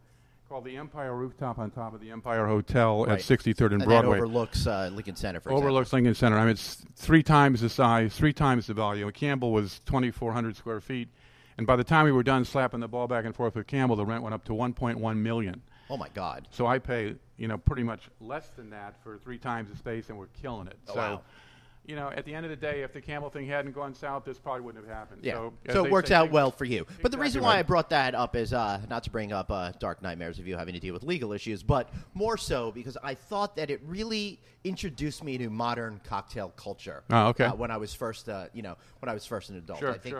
called the Empire Rooftop on top of the Empire Hotel at 63rd and Broadway. That overlooks Lincoln Center, for Overlooks example. Lincoln Center. I mean, it's 3 times the size, 3 times the volume. Campbell was 2,400 square feet. And by the time we were done slapping the ball back and forth with Campbell, the rent went up to $1.1 million. Oh, my God. So I pay, pretty much less than that for 3 times the space, and we're killing it. Oh, wow. At the end of the day, if the Campbell thing hadn't gone south, this probably wouldn't have happened. Yeah. So it works out well for you. But the reason why I brought that up is not to bring up dark nightmares of you having to deal with legal issues, but more so because I thought that it really introduced me to modern cocktail culture. Oh, okay. When I was first, an adult. Sure, I think.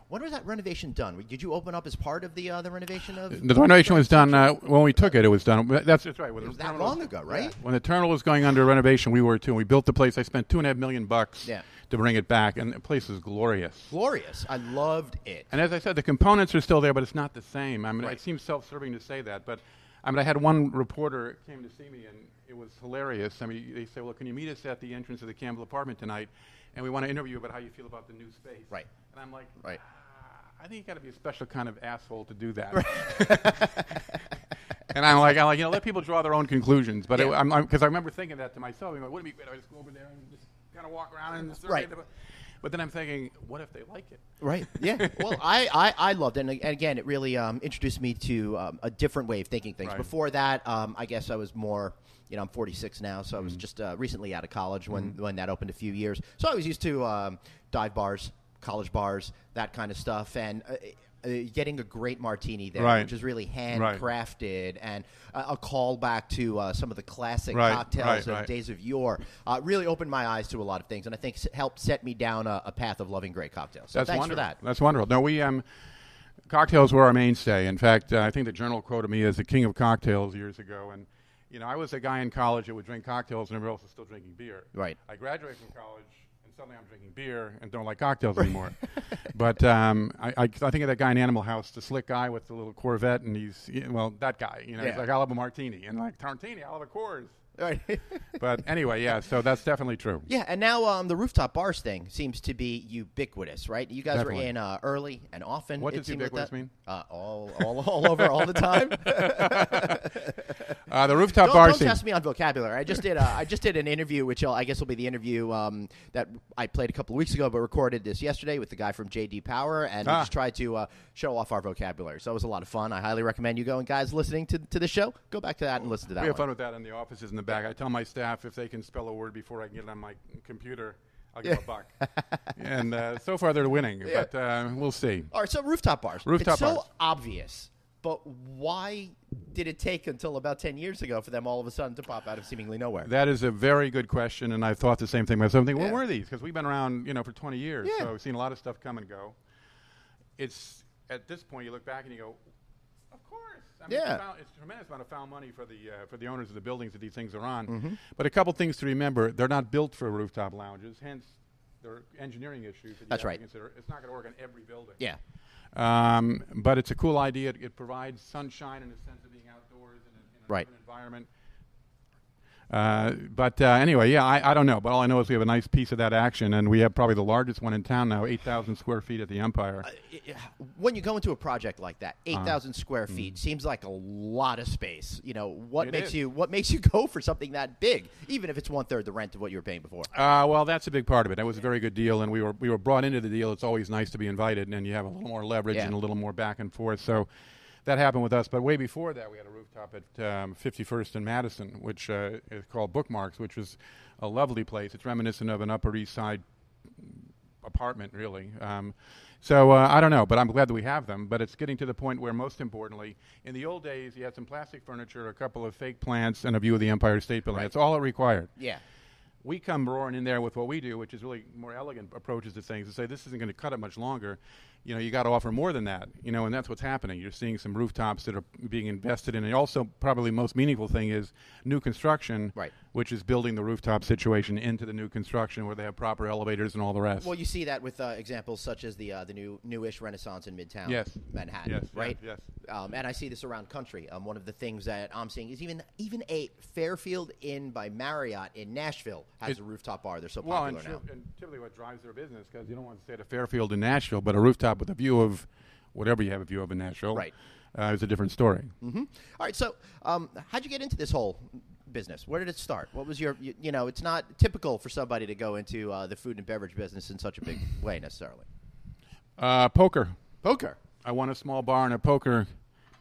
When was that renovation done? Did you open up as part of the renovation of? The renovation was done when we took it. It was done. That's right. It was that long ago, right? Yeah. When the terminal was going under renovation, we were too. And we built the place. I spent $2.5 million to bring it back, and the place is glorious. Glorious. I loved it. And as I said, the components are still there, but it's not the same. I mean, it seems self-serving to say that, but I had one reporter came to see me, and it was hilarious. I mean, they said, "Well, can you meet us at the entrance of the Campbell apartment tonight? And we want to interview you about how you feel about the new space." Right. And I'm like, right. I think you got to be a special kind of asshole to do that. And I'm like, let people draw their own conclusions. But because I remember thinking that to myself, wouldn't it be great if I just go over there and just kind of walk around and But then I'm thinking, what if they like it? Right. Yeah. Well, I loved it, and again, it really introduced me to a different way of thinking things. Right. Before that, I guess I was more. I'm 46 now, so I was just recently out of college when that opened a few years. So I was used to dive bars, college bars, that kind of stuff, and getting a great martini there, which is really handcrafted, and a callback to some of the classic cocktails of days of yore, really opened my eyes to a lot of things, and I think helped set me down a path of loving great cocktails. So thanks for that. That's wonderful. No, we cocktails were our mainstay. In fact, I think the Journal quoted me as the king of cocktails years ago, and I was a guy in college that would drink cocktails, and everybody else was still drinking beer. Right. I graduated from college. Suddenly I'm drinking beer and don't like cocktails anymore. But I think of that guy in Animal House, the slick guy with the little Corvette, and he's that guy. He's like, I'll have a martini, and like Tarantini, I'll have a Coors. Right. But anyway, so that's definitely true. Yeah, and now the rooftop bars thing seems to be ubiquitous, right? You guys were in early and often. What does ubiquitous mean? All over, all the time. The rooftop bar scene. Don't test me on vocabulary. I just did an interview, which I guess will be the interview that I played a couple of weeks ago, but recorded this yesterday with the guy from JD Power, and we just tried to show off our vocabulary. So it was a lot of fun. I highly recommend you going, guys, listening to the show. Go back to that and listen to that. We have fun with that in the offices in the back. I tell my staff if they can spell a word before I can get it on my computer, I'll give them a buck. And so far they're winning, but we'll see. All right, so rooftop bars. It's so obvious, but why did it take until about 10 years ago for them all of a sudden to pop out of seemingly nowhere? That is a very good question, and I thought the same thing myself. I'm thinking, what were these? Because we've been around, for 20 years, so we've seen a lot of stuff come and go. It's at this point you look back and you go, of course. Yeah. It's a tremendous amount of found money for the owners of the buildings that these things are on. But a couple things to remember: they're not built for rooftop lounges. Hence, there are engineering issues that you That's have right. to consider. It's not going to work on every building. Yeah. But it's a cool idea. It provides sunshine and a sense of being outdoors in a Right. different environment. But anyway, yeah, I don't know. But all I know is we have a nice piece of that action, and we have probably the largest one in town now, 8,000 square feet at the Empire. When you go into a project like that, 8,000 square feet seems like a lot of space. You know, what makes you go for something that big, even if it's 1/3 the rent of what you were paying before? Well, that's a big part of it. That was a very good deal, and we were brought into the deal. It's always nice to be invited, and you have a little more leverage and a little more back and forth. So that happened with us. But way before that, we had a rooftop at 51st and Madison, which is called Bookmarks, which was a lovely place. It's reminiscent of an Upper East Side apartment, really. So I don't know, but I'm glad that we have them. But it's getting to the point where, most importantly, in the old days, you had some plastic furniture, a couple of fake plants, and a view of the Empire State Building. Right. That's all it required. Yeah. We come roaring in there with what we do, which is really more elegant approaches to things, to say this isn't going to cut it much longer. You know, you got to offer more than that, you know, and that's what's happening. You're seeing some rooftops that are being invested in. And also, probably the most meaningful thing is new construction, Right. which is building the rooftop situation into the new construction where they have proper elevators and all the rest. Well, you see that with examples such as the newish Renaissance in Midtown Manhattan, Yes, right? yes. And I see this around country. One of the things that I'm seeing is even a Fairfield Inn by Marriott in Nashville has a rooftop bar. They're so popular now. And typically what drives their business, because you don't want to stay at a Fairfield in Nashville, but a rooftop with a view of whatever you have a view of in Nashville, Right. Is a different story. All right, so how'd you get into this whole business? Where did it start? What was you know, it's not typical for somebody to go into the food and beverage business in such a big way necessarily. Poker. Poker. I won a small bar and a poker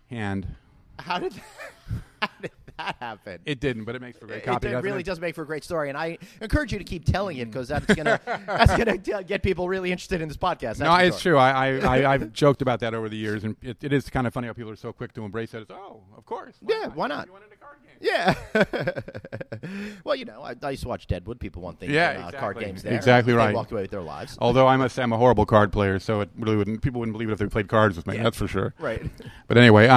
hand. How did that happen? It didn't, but it makes for great copy. It really does make for a great story, and I encourage you to keep telling it because that's gonna get people really interested in this podcast. No, it's true. I've joked about that over the years, and it is kind of funny how people are so quick to embrace it. It's, oh, of course. Why not? You went into card games. Yeah. Well, you know, I used to watch Deadwood. People won things in card games there. Exactly right. They walked away with their lives. Although I must say I'm a horrible card player, so it really people wouldn't believe it if they played cards with me. Yeah. That's for sure. Right. But anyway,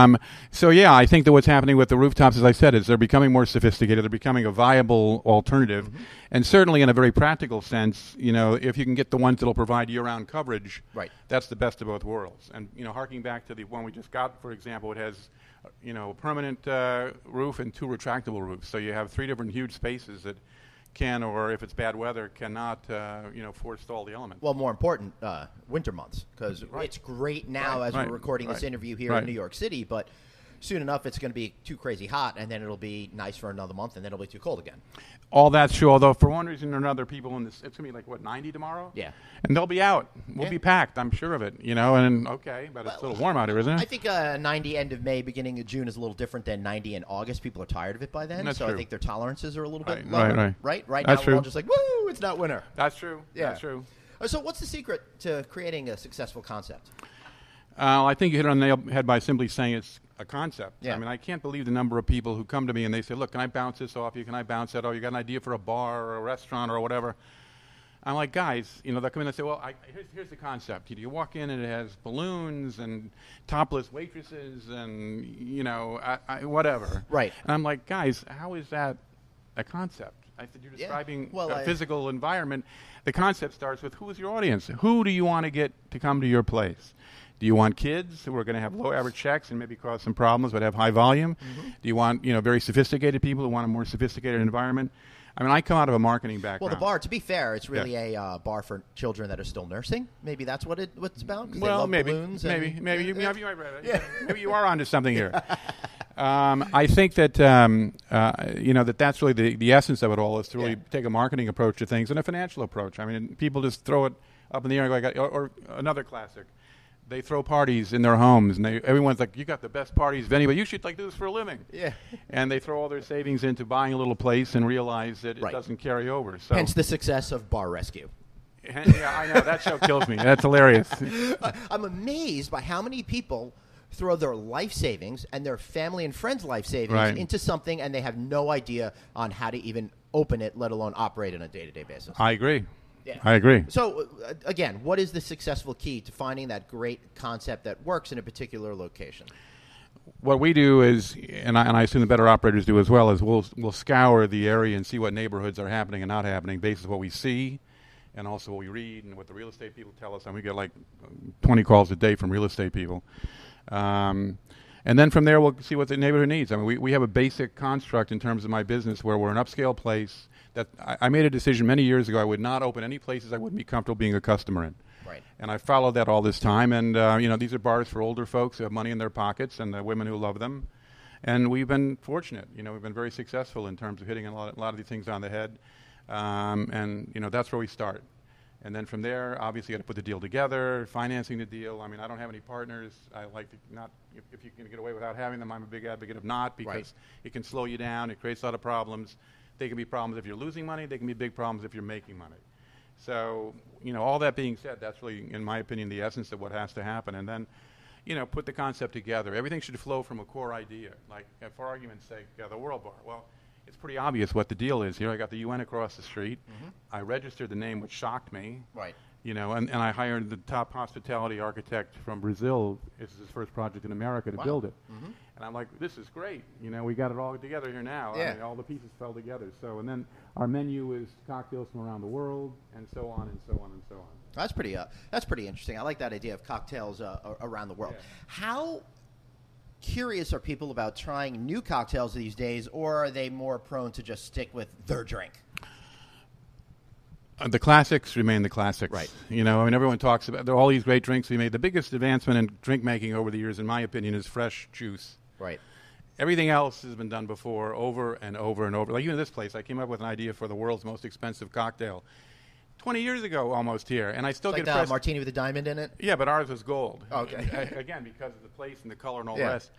so yeah, I think that what's happening with the rooftops, as I said, is they're becoming more sophisticated. They're becoming a viable alternative, and certainly in a very practical sense, you know, if you can get the ones that'll provide year-round coverage, Right. that's the best of both worlds. And you know, harking back to the one we just got, for example, it has, you know, a permanent roof and 2 retractable roofs. So you have 3 different huge spaces that can, or if it's bad weather, cannot, forestall the elements. Well, more important, winter months, because it's great now as we're recording this interview here in New York City, but soon enough it's going to be too crazy hot, and then it'll be nice for another month, and then it'll be too cold again. All that's true, although for one reason or another, people in this, it's going to be like, what, 90 tomorrow? Yeah. And they'll be out. We'll be packed, I'm sure of it, you know, and okay, but it's a little warm out here, isn't it? I think 90 end of May, beginning of June is a little different than 90 in August. People are tired of it by then, That's so true. I think their tolerances are a little bit Right, lower. right. Right That's now true. we're all just like, woo, it's not winter. That's true. Yeah. That's true. So what's the secret to creating a successful concept? I think you hit it on the head by simply saying it's a concept. Yeah. I mean, I can't believe the number of people who come to me and they say, look, can I bounce this off you? Can I bounce that? Oh, you got an idea for a bar or a restaurant or whatever? I'm like, guys, you know, they'll come in and say, well, here's the concept. You walk in and it has balloons and topless waitresses and, you know, whatever. Right. And I'm like, guys, how is that a concept? I said, you're describing a physical environment. The concept starts with, who is your audience? Who do you want to get to come to your place? Do you want kids who are going to have low average checks and maybe cause some problems but have high volume? Do you want, you know, very sophisticated people who want a more sophisticated environment? I mean, I come out of a marketing background. Well, the bar, to be fair, it's really a bar for children that are still nursing. Maybe that's what it's about. 'Cause they love balloons maybe you might be right. Yeah. Maybe you are onto something here. I think that that's really the essence of it all, is to really take a marketing approach to things and a financial approach. I mean, people just throw it up in the air and go, or another classic. They throw parties in their homes, and everyone's like, "You got the best parties of anybody. You should do this for a living." Yeah. And they throw all their savings into buying a little place and realize that it doesn't carry over. So hence the success of Bar Rescue. Yeah, I know, that show kills me. That's hilarious. I'm amazed by how many people throw their life savings and their family and friends' life savings into something, and they have no idea on how to even open it, let alone operate on a day-to-day basis. I agree. Yeah. I agree. So, again, what is the successful key to finding that great concept that works in a particular location? what we do is, and I assume the better operators do as well, is we'll scour the area and see what neighborhoods are happening and not happening based on what we see, and also what we read and what the real estate people tell us. And we get like 20 calls a day from real estate people. And then from there, we'll see what the neighborhood needs. I mean, we have a basic construct in terms of my business where we're an upscale place that I made a decision many years ago. I would not open any places I wouldn't be comfortable being a customer in. Right. And I followed that all this time. And, these are bars for older folks who have money in their pockets and the women who love them. And we've been fortunate. We've been very successful in terms of hitting a lot of these things on the head. That's where we start. And then from there, obviously, you got to put the deal together, financing the deal. I mean, I don't have any partners. I like to not, if you can get away without having them, I'm a big advocate of not, because it can slow you down. It creates a lot of problems. They can be problems if you're losing money. They can be big problems if you're making money. So, all that being said, that's really, in my opinion, the essence of what has to happen. And then, put the concept together. Everything should flow from a core idea. Like, for argument's sake, the World Bar. Well, it's pretty obvious what the deal is here. I got the UN across the street. Mm-hmm. I registered the name, which shocked me. Right. And I hired the top hospitality architect from Brazil. This is his first project in America to build it. Mm-hmm. And I'm like, this is great. We got it all together here now. Yeah. I mean, all the pieces fell together. So, and then our menu is cocktails from around the world, and so on and so on and so on. That's pretty interesting. I like that idea of cocktails around the world. Yeah. How curious are people about trying new cocktails these days, or are they more prone to just stick with their drink? The classics remain the classics. Right. Everyone talks about there are all these great drinks we made. The biggest advancement in drink making over the years, in my opinion, is fresh juice. Right. Everything else has been done before over and over and over. Like even this place, I came up with an idea for the world's most expensive cocktail 20 years ago almost here, and I still get pressed. Martini with a diamond in it? Yeah, but ours was gold. Okay. Again, because of the place and the color and all the rest.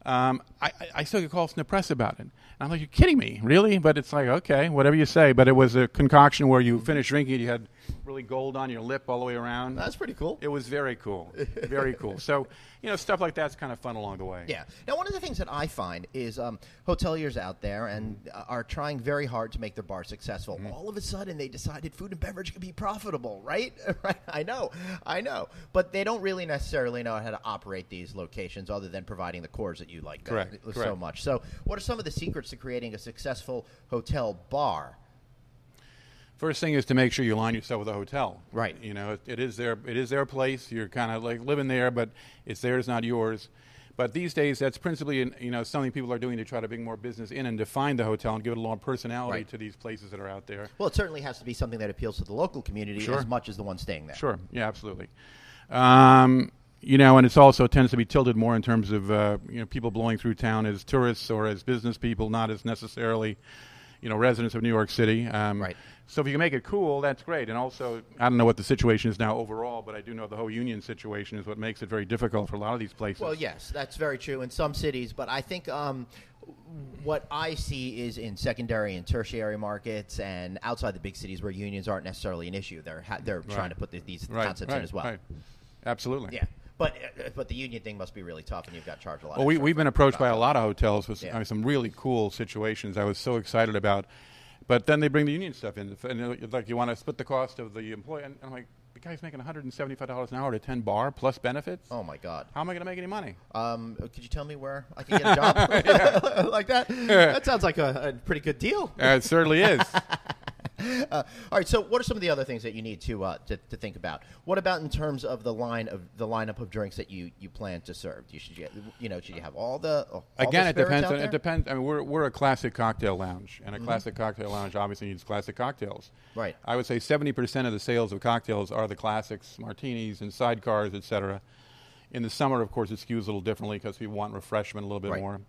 I still get calls from the press about it. And I'm like, you're kidding me, really? But it's like, okay, whatever you say. But it was a concoction where you finished drinking it, you had really gold on your lip all the way around. That's pretty cool. It was very cool. Very cool. So, stuff like that's kind of fun along the way. Yeah. Now, one of the things that I find is hoteliers out there and are trying very hard to make their bar successful. Mm-hmm. All of a sudden, they decided food and beverage could be profitable, right? Right. I know. But they don't really necessarily know how to operate these locations other than providing the cores that you like so much. So what are some of the secrets to creating a successful hotel bar? First thing is to make sure you align yourself with a hotel. Right. It is their place. You're kind of like living there, but it's theirs, not yours. But these days, that's principally something people are doing to try to bring more business in and define the hotel and give it a little more personality to these places that are out there. Well, it certainly has to be something that appeals to the local community as much as the one staying there. Sure. Yeah, absolutely. And it's also tends to be tilted more in terms of people blowing through town as tourists or as business people, not as necessarily residents of New York City. Right. So if you can make it cool, that's great. And also, I don't know what the situation is now overall, but I do know the whole union situation is what makes it very difficult for a lot of these places. Well, yes, that's very true in some cities. But I think what I see is in secondary and tertiary markets and outside the big cities where unions aren't necessarily an issue. They're trying to put these concepts in as well. Right. Absolutely. Yeah. But the union thing must be really tough, and you've got charged a lot. Well, we've been approached by a lot of hotels with some really cool situations I was so excited about. But then they bring the union stuff in. And like, you want to split the cost of the employee. And I'm like, the guy's making $175 an hour to 10 bar plus benefits? Oh, my God. How am I going to make any money? Could you tell me where I can get a job like that? That sounds like a pretty good deal. It certainly is. All right. So, what are some of the other things that you need to think about? What about in terms of the lineup of drinks that you plan to serve? Should you have all the again? It depends. It depends. I mean, we're a classic cocktail lounge, and a classic cocktail lounge obviously needs classic cocktails. Right. I would say 70% of the sales of cocktails are the classics, martinis and sidecars, etc. In the summer, of course, it skews a little differently because people want refreshment a little bit more.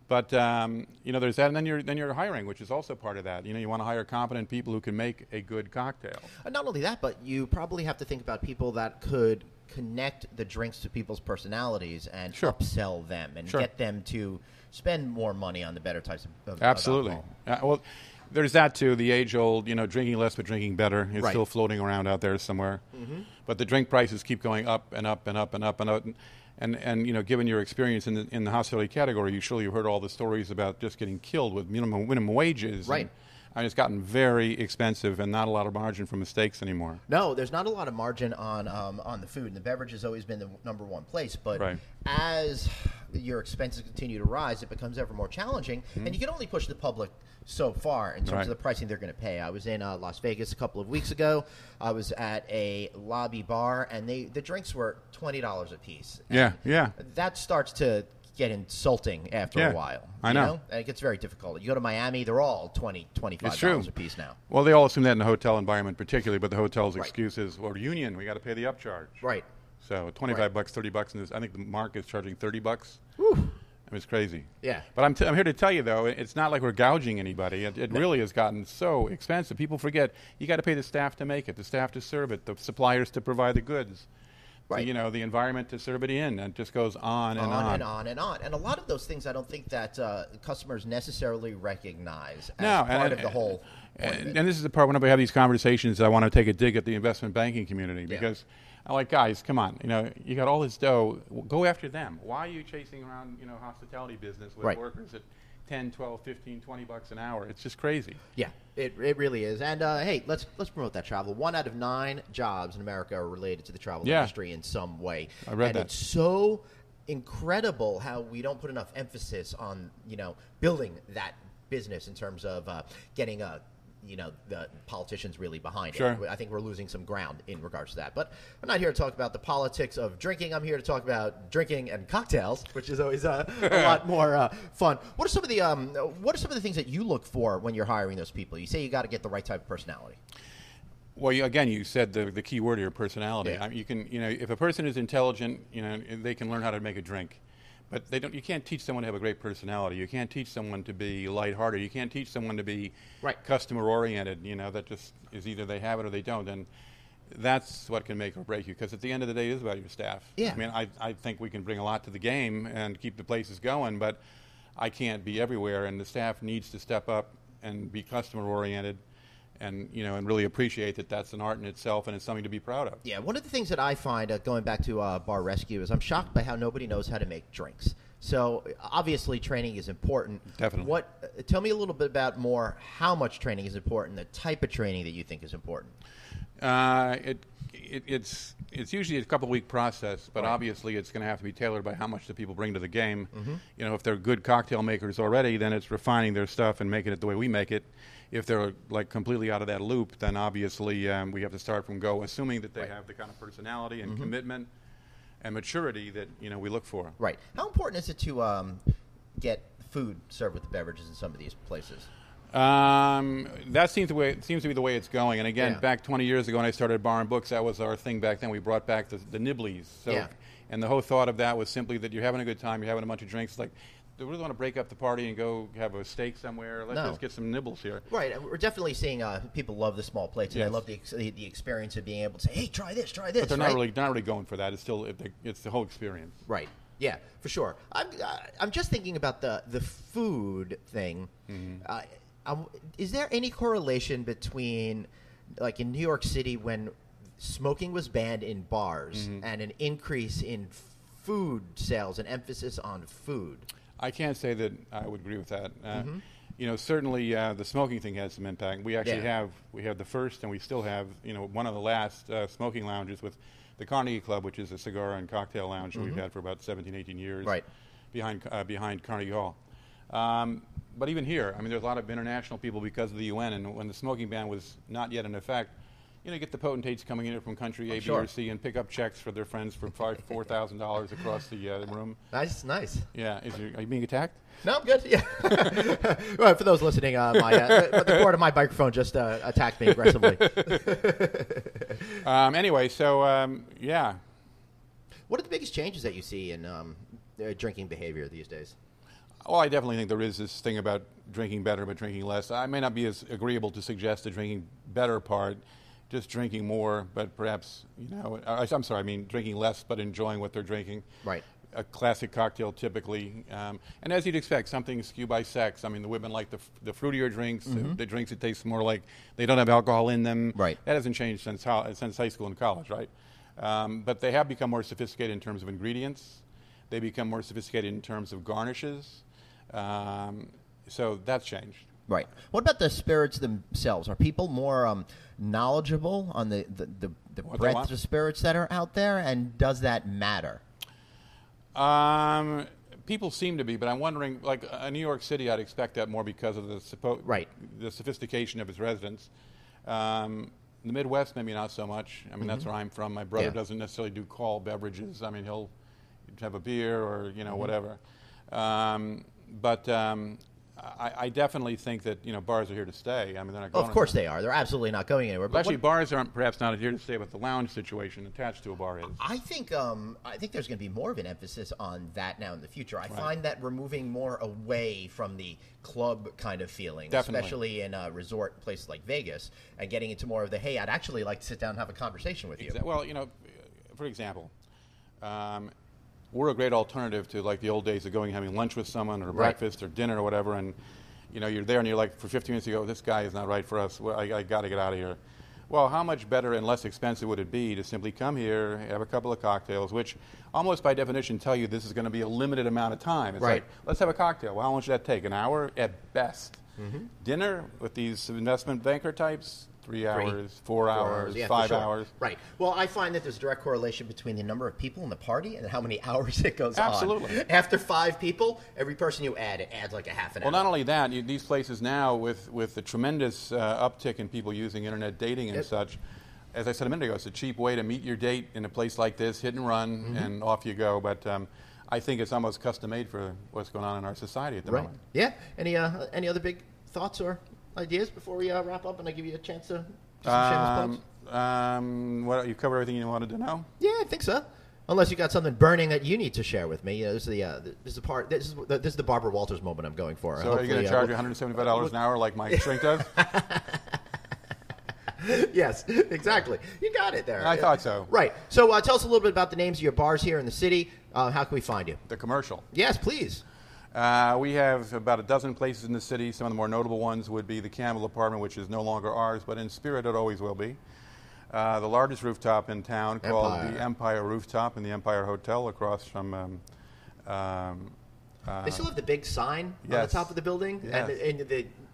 But there's that, and then you're hiring, which is also part of that. You want to hire competent people who can make a good cocktail. Not only that, but you probably have to think about people that could connect the drinks to people's personalities and upsell them and get them to spend more money on the better types of absolutely. Well, there's that too. The age-old, drinking less but drinking better is still floating around out there somewhere. Mm-hmm. But the drink prices keep going up and up and up and up and up. And given your experience in the hospitality category, you've heard all the stories about just getting killed with minimum wages. Right. I mean, it's gotten very expensive and not a lot of margin for mistakes anymore. No, there's not a lot of margin on the food, and the beverage has always been the number one place. But Right. as your expenses continue to rise, it becomes ever more challenging, and you can only push the public so far in terms Right. of the pricing they're going to pay. I was in Las Vegas a couple of weeks ago. I was at a lobby bar, and the drinks were $20 a piece. Yeah, yeah. That starts to get insulting after Yeah, a while. I you know. And it gets very difficult. You go to Miami, they're all $20, It's true. $25 a piece now. Well, they all assume that in the hotel environment particularly, but the hotel's Right. excuse is, well, union, we got to pay the upcharge. Right. So $25, $30, and I think the market is charging $30. Whew. I mean, it's crazy. Yeah. But I'm here to tell you, though, it's not like we're gouging anybody. It really has gotten so expensive. People forget you got to pay the staff to make it, the staff to serve it, the suppliers to provide the goods. Right. The environment to serve it in, and it just goes on and on. And on and on. And a lot of those things I don't think that customers necessarily recognize as No, part of the whole. And this is the part whenever I have these conversations, I want to take a dig at the investment banking community because I'm like, guys, come on, you got all this dough, go after them. Why are you chasing around, hospitality business with Right. workers at 10, 12, 15, $20 an hour? It's just crazy. Yeah, it really is. And hey, let's promote that travel. 1 out of 9 jobs in America are related to the travel industry in some way. I read and that. It's so incredible how we don't put enough emphasis on building that business in terms of getting the politicians really behind Sure. it. I think we're losing some ground in regards to that. But I'm not here to talk about the politics of drinking. I'm here to talk about drinking and cocktails, which is always a lot more fun. What are some of the things that you look for when you're hiring those people? You say you got to get the right type of personality. Well, you said the key word here, personality. Yeah. I mean, you can, if a person is intelligent, they can learn how to make a drink. But you can't teach someone to have a great personality. You can't teach someone to be lighthearted. You can't teach someone to be customer oriented. That just is either they have it or they don't. And that's what can make or break you. Because at the end of the day, it is about your staff. Yeah. I mean, I think we can bring a lot to the game and keep the places going, but I can't be everywhere. And the staff needs to step up and be customer oriented. And and really appreciate that that's an art in itself, and it's something to be proud of. Yeah, one of the things that I find going back to Bar Rescue is I'm shocked by how nobody knows how to make drinks. So obviously training is important. Definitely. Tell me a little bit about more how much training is important, the type of training that you think is important. It's usually a couple-week process, but obviously it's going to have to be tailored by how much the people bring to the game. Mm-hmm. If they're good cocktail makers already, then it's refining their stuff and making it the way we make it. If they're completely out of that loop, then obviously we have to start from go, assuming that they have the kind of personality and commitment and maturity that we look for. Right. How important is it to get food served with the beverages in some of these places? That seems to be the way it's going. And again, back 20 years ago when I started Bar and Books, that was our thing back then. We brought back the nibblies. So, and the whole thought of that was simply that you're having a good time, you're having a bunch of drinks. Like, do we really want to break up the party and go have a steak somewhere? Let's just get some nibbles here. Right. We're definitely seeing people love the small plates, and they love the experience of being able to say, "Hey, try this, try this." But they're not really going for that. It's still it's the whole experience. Right. Yeah, for sure. I'm just thinking about the food thing. Mm-hmm. Is there any correlation between, like in New York City, when smoking was banned in bars, and an increase in food sales, and emphasis on food? I can't say that I would agree with that. Certainly the smoking thing has some impact. We actually have the first, and we still have one of the last smoking lounges with the Carnegie Club, which is a cigar and cocktail lounge that we've had for about 17, 18 years, behind Carnegie Hall. But even here, I mean, there's a lot of international people because of the UN, and when the smoking ban was not yet in effect, you get the potentates coming in from country A, B, or C and pick up checks for their friends for $4,000 across the room. Nice. Yeah. Are you being attacked? No, I'm good. Yeah. Well, for those listening, the cord of my microphone just attacked me aggressively. Anyway, so yeah. What are the biggest changes that you see in drinking behavior these days? Well, I definitely think there is this thing about drinking better but drinking less. I may not be as agreeable to suggest the drinking better part, just drinking more, but perhaps, drinking less but enjoying what they're drinking. Right. A classic cocktail typically. And as you'd expect, something skewed by sex. I mean, the women like the fruitier drinks, the drinks that taste more like they don't have alcohol in them. Right. That hasn't changed since high school and college, right? But they have become more sophisticated in terms of ingredients. They become more sophisticated in terms of garnishes. So that's changed. Right. What about the spirits themselves? Are people more knowledgeable on the breadth of spirits that are out there, and does that matter? People seem to be, but I'm wondering, like New York City, I'd expect that more because of the sophistication of its residents. The Midwest, maybe not so much. I mean, that's where I'm from. My brother doesn't necessarily do call beverages. I mean, he'll have a beer or whatever. I definitely think that bars are here to stay. I mean, they're not going. Of course they are. They're absolutely not going anywhere. But actually, bars aren't perhaps not here to stay, but the lounge situation attached to a bar is. I think there's going to be more of an emphasis on that now in the future. I find that we're moving more away from the club kind of feeling, especially in resort places like Vegas, and getting into more of the I'd actually like to sit down and have a conversation with you. Well, for example. We're a great alternative to like the old days of going and having lunch with someone or breakfast or dinner or whatever, and you're there and you're like for 15 minutes you go, this guy is not right for us. Well, I got to get out of here. Well, how much better and less expensive would it be to simply come here, have a couple of cocktails, which almost by definition tell you this is going to be a limited amount of time. It's like, let's have a cocktail. Well, how long should that take? An hour at best. Dinner with these investment banker types, 3 hours, 4 hours, 5 hours. Right. Well, I find that there's a direct correlation between the number of people in the party and how many hours it goes on. Absolutely. After 5 people, every person you add, it adds like a half an hour. Well, not only that, these places now, with the tremendous uptick in people using internet dating and such, as I said a minute ago, it's a cheap way to meet your date in a place like this, hit and run, and off you go. But I think it's almost custom-made for what's going on in our society at the moment. Yeah. Any other big thoughts or ideas before we wrap up and I give you a chance to do some shameless plugs? What, you covered everything you wanted to know? Yeah, I think so. Unless you got something burning that you need to share with me. This is the Barbara Walters moment I'm going for. So are you going to charge you $175 an hour like my shrink does? Yes, exactly. You got it there. I thought so. Right. So tell us a little bit about the names of your bars here in the city. How can we find you? The commercial. Yes, please. We have about a dozen places in the city. Some of the more notable ones would be the Campbell Apartment, which is no longer ours, but in spirit it always will be. The largest rooftop in town called the Empire Rooftop in the Empire Hotel across from... they still have the big sign on the top of the building? Yes. And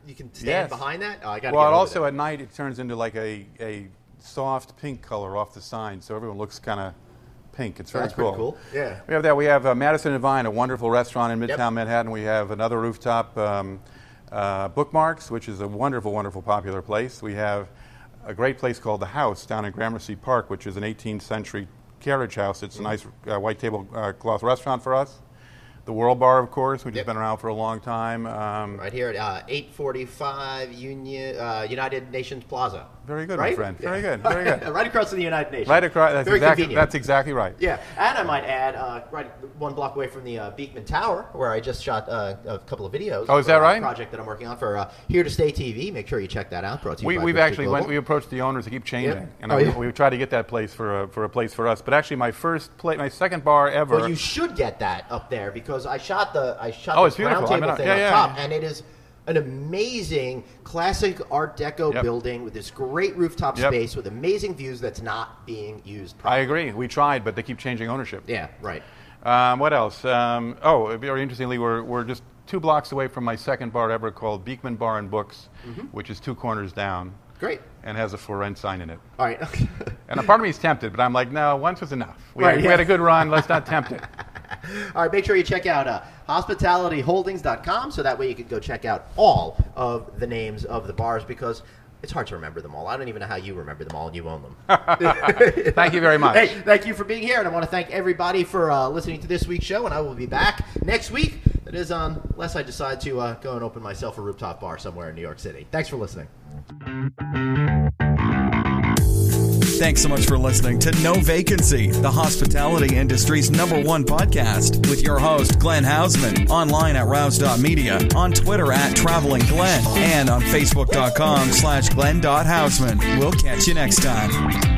you can stand behind that? Oh, I gotta well, also at night it turns into like a soft pink color off the sign, so everyone looks kind of pink. It's very cool. Pretty cool. Yeah. We have that. We have Madison and Vine, a wonderful restaurant in Midtown Manhattan. We have another rooftop, Bookmarks, which is a wonderful, wonderful popular place. We have a great place called The House down in Gramercy Park, which is an 18th century carriage house. It's a nice white tablecloth restaurant for us. The World Bar, of course, which has been around for a long time. Right here at 845 United Nations Plaza. Very good, my friend. Very good. Very good. Right across from the United Nations. Right across. That's exactly right. Yeah, and I might add, right 1 block away from the Beekman Tower, where I just shot a couple of videos. Oh, is that right? A project that I'm working on for Here to Stay TV. Make sure you check that out. Brought to you by we've actually we approached the owners to keep changing, and we tried to get that place for a place for us. But actually, my second bar ever. Well, you should get that up there because I shot the it's round beautiful. table thing up top, and it is an amazing classic Art Deco building with this great rooftop space with amazing views that's not being used properly. I agree. We tried, but they keep changing ownership. Yeah, right. What else? Very interestingly, we're just 2 blocks away from my second bar ever called Beekman Bar and Books, which is 2 corners down. Great. And has a for rent sign in it. All right. And a part of me is tempted, but I'm like, no, once was enough. We had a good run. Let's not tempt it. All right, make sure you check out hospitalityholdings.com so that way you can go check out all of the names of the bars because it's hard to remember them all. I don't even know how you remember them all and you own them. Thank you very much. Hey, thank you for being here, and I want to thank everybody for listening to this week's show, and I will be back next week. That is unless I decide to go and open myself a rooftop bar somewhere in New York City. Thanks for listening. Thanks so much for listening to No Vacancy, the hospitality industry's #1 podcast, with your host, Glenn Hausman, online at rouse.media, on Twitter at Traveling Glenn, and on Facebook.com/Glenn.Hausman. We'll catch you next time.